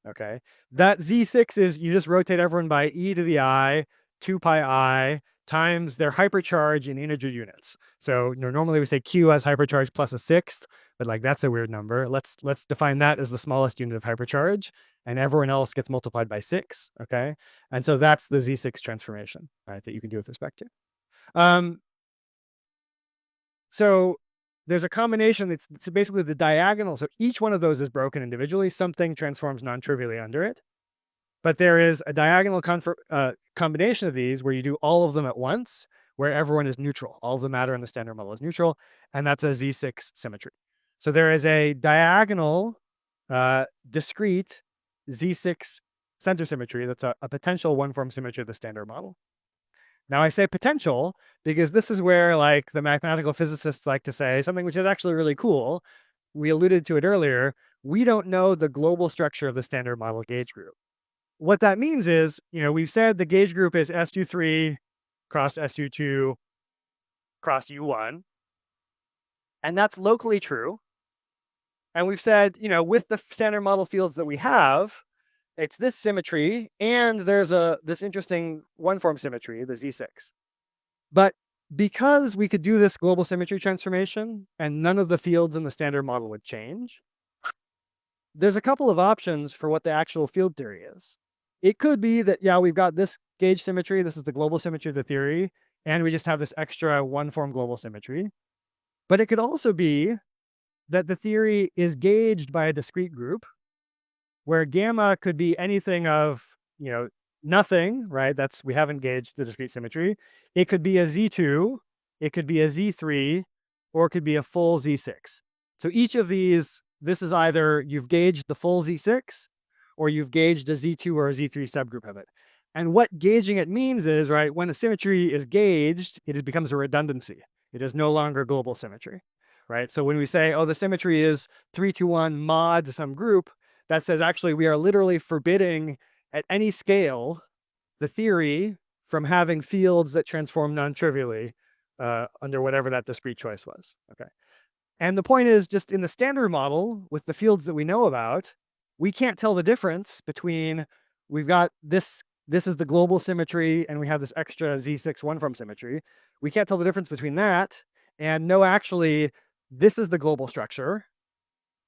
Okay. That Z6 is, you just rotate everyone by e to the I, 2 pi I, times their hypercharge in integer units. So normally we say Q has hypercharge plus a sixth, but like that's a weird number. Let's define that as the smallest unit of hypercharge, and everyone else gets multiplied by 6. Okay. And so that's the Z6 transformation, right, that you can do with respect to. So there's a combination that's basically the diagonal. So each one of those is broken individually. Something transforms non-trivially under it. But there is a diagonal combination of these where you do all of them at once, where everyone is neutral. All of the matter in the standard model is neutral, and that's a Z6 symmetry. So there is a diagonal, discrete Z6 center symmetry that's a potential one-form symmetry of the standard model. Now I say potential because this is where like the mathematical physicists like to say something which is actually really cool. We alluded to it earlier. We don't know the global structure of the standard model gauge group. What that means is, we've said the gauge group is SU3 cross SU2 cross U1, and that's locally true. And we've said, with the standard model fields that we have, it's this symmetry, and there's this interesting one-form symmetry, the Z6. But because we could do this global symmetry transformation, and none of the fields in the standard model would change, there's a couple of options for what the actual field theory is. It could be that, we've got this gauge symmetry, this is the global symmetry of the theory, and we just have this extra one-form global symmetry. But it could also be that the theory is gauged by a discrete group, where gamma could be anything of, nothing, right? We haven't gauged the discrete symmetry. It could be a Z2, it could be a Z3, or it could be a full Z6. So each of these, this is either you've gauged the full Z6, or you've gauged a Z2 or a Z3 subgroup of it. And what gauging it means is, right, when a symmetry is gauged, it becomes a redundancy. It is no longer global symmetry, right? So when we say, the symmetry is 3-to-1 mod some group, that says actually we are literally forbidding at any scale the theory from having fields that transform non-trivially under whatever that discrete choice was. Okay. And the point is, just in the standard model with the fields that we know about, we can't tell the difference between, we've got this is the global symmetry, and we have this extra Z6 one-form symmetry. We can't tell the difference between that and no, actually, this is the global structure,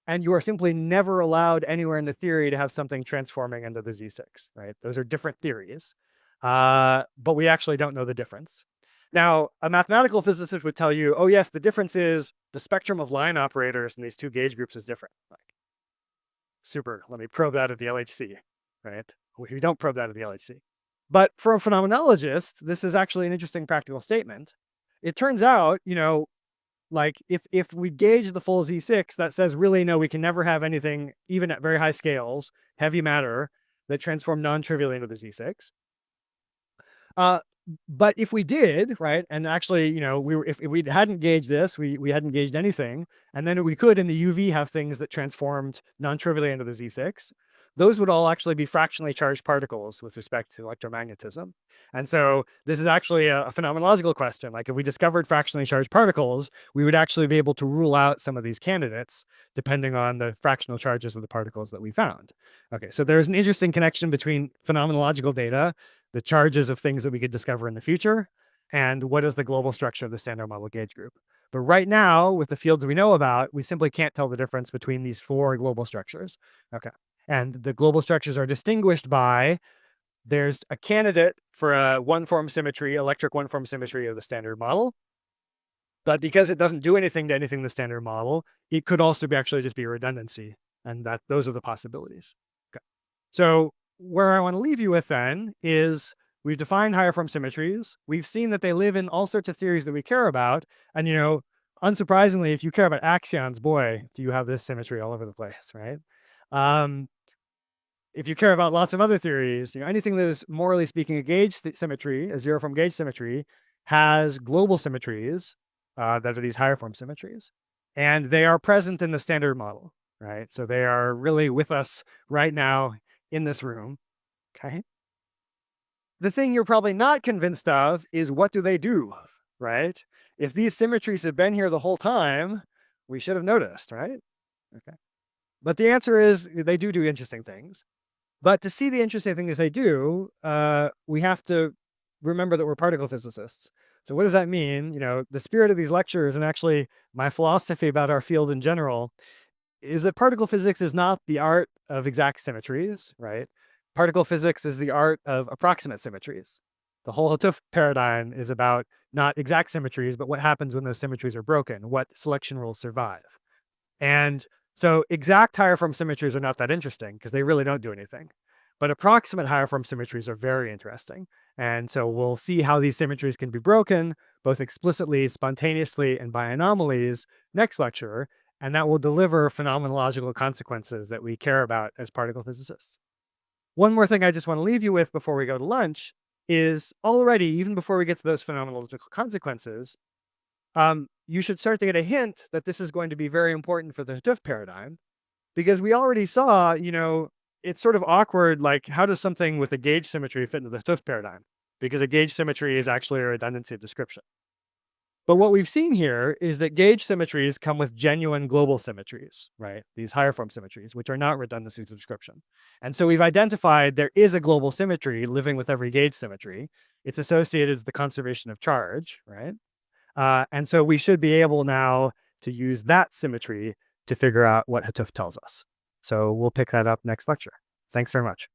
and you are simply never allowed anywhere in the theory to have something transforming into the Z6, right? Those are different theories, but we actually don't know the difference. Now, a mathematical physicist would tell you, yes, the difference is the spectrum of line operators in these two gauge groups is different. Like, super, let me probe that at the LHC, right? We don't probe that at the LHC. But for a phenomenologist, this is actually an interesting practical statement. It turns out, like if we gauge the full Z6, that says really, no, we can never have anything, even at very high scales, heavy matter, that transform non-trivially into the Z6. But if we did, right, and actually, if we hadn't gauged this, we hadn't gauged anything, and then we could in the UV have things that transformed non-trivially into the Z6, those would all actually be fractionally charged particles with respect to electromagnetism. And so this is actually a phenomenological question. Like if we discovered fractionally charged particles, we would actually be able to rule out some of these candidates depending on the fractional charges of the particles that we found. Okay, so there's an interesting connection between phenomenological data, the charges of things that we could discover in the future, and what is the global structure of the standard model gauge group. But right now, with the fields we know about, we simply can't tell the difference between these four global structures. Okay. And the global structures are distinguished by, there's a candidate for a one-form symmetry, electric one-form symmetry of the standard model. But because it doesn't do anything to anything in the standard model, it could also actually just be a redundancy. And those are the possibilities. Okay. So where I want to leave you with then is, we've defined higher form symmetries. We've seen that they live in all sorts of theories that we care about. And, unsurprisingly, if you care about axions, boy, do you have this symmetry all over the place, right? If you care about lots of other theories, anything that is, morally speaking, a gauge symmetry, a zero form gauge symmetry, has global symmetries that are these higher form symmetries. And they are present in the standard model, right? So they are really with us right now in this room, okay? The thing you're probably not convinced of is, what do they do, right? if these symmetries have been here the whole time, we should have noticed, right? Okay. But the answer is they do interesting things. But to see the interesting things they do, we have to remember that we're particle physicists. So what does that mean? The spirit of these lectures, and actually my philosophy about our field in general, is that particle physics is not the art of exact symmetries, right? Particle physics is the art of approximate symmetries. The whole Hooft paradigm is about not exact symmetries, but what happens when those symmetries are broken, what selection rules survive. And so exact higher form symmetries are not that interesting because they really don't do anything. But approximate higher form symmetries are very interesting. And so we'll see how these symmetries can be broken, both explicitly, spontaneously, and by anomalies next lecture. And that will deliver phenomenological consequences that we care about as particle physicists. One more thing I just want to leave you with before we go to lunch is already, even before we get to those phenomenological consequences, you should start to get a hint that this is going to be very important for the Hooft paradigm, because we already saw, it's sort of awkward, like how does something with a gauge symmetry fit into the Hooft paradigm? Because a gauge symmetry is actually a redundancy of description. But what we've seen here is that gauge symmetries come with genuine global symmetries, right? These higher form symmetries, which are not redundancies of description. And so we've identified there is a global symmetry living with every gauge symmetry. It's associated with the conservation of charge, right? And so we should be able now to use that symmetry to figure out what Hooft tells us. So we'll pick that up next lecture. Thanks very much.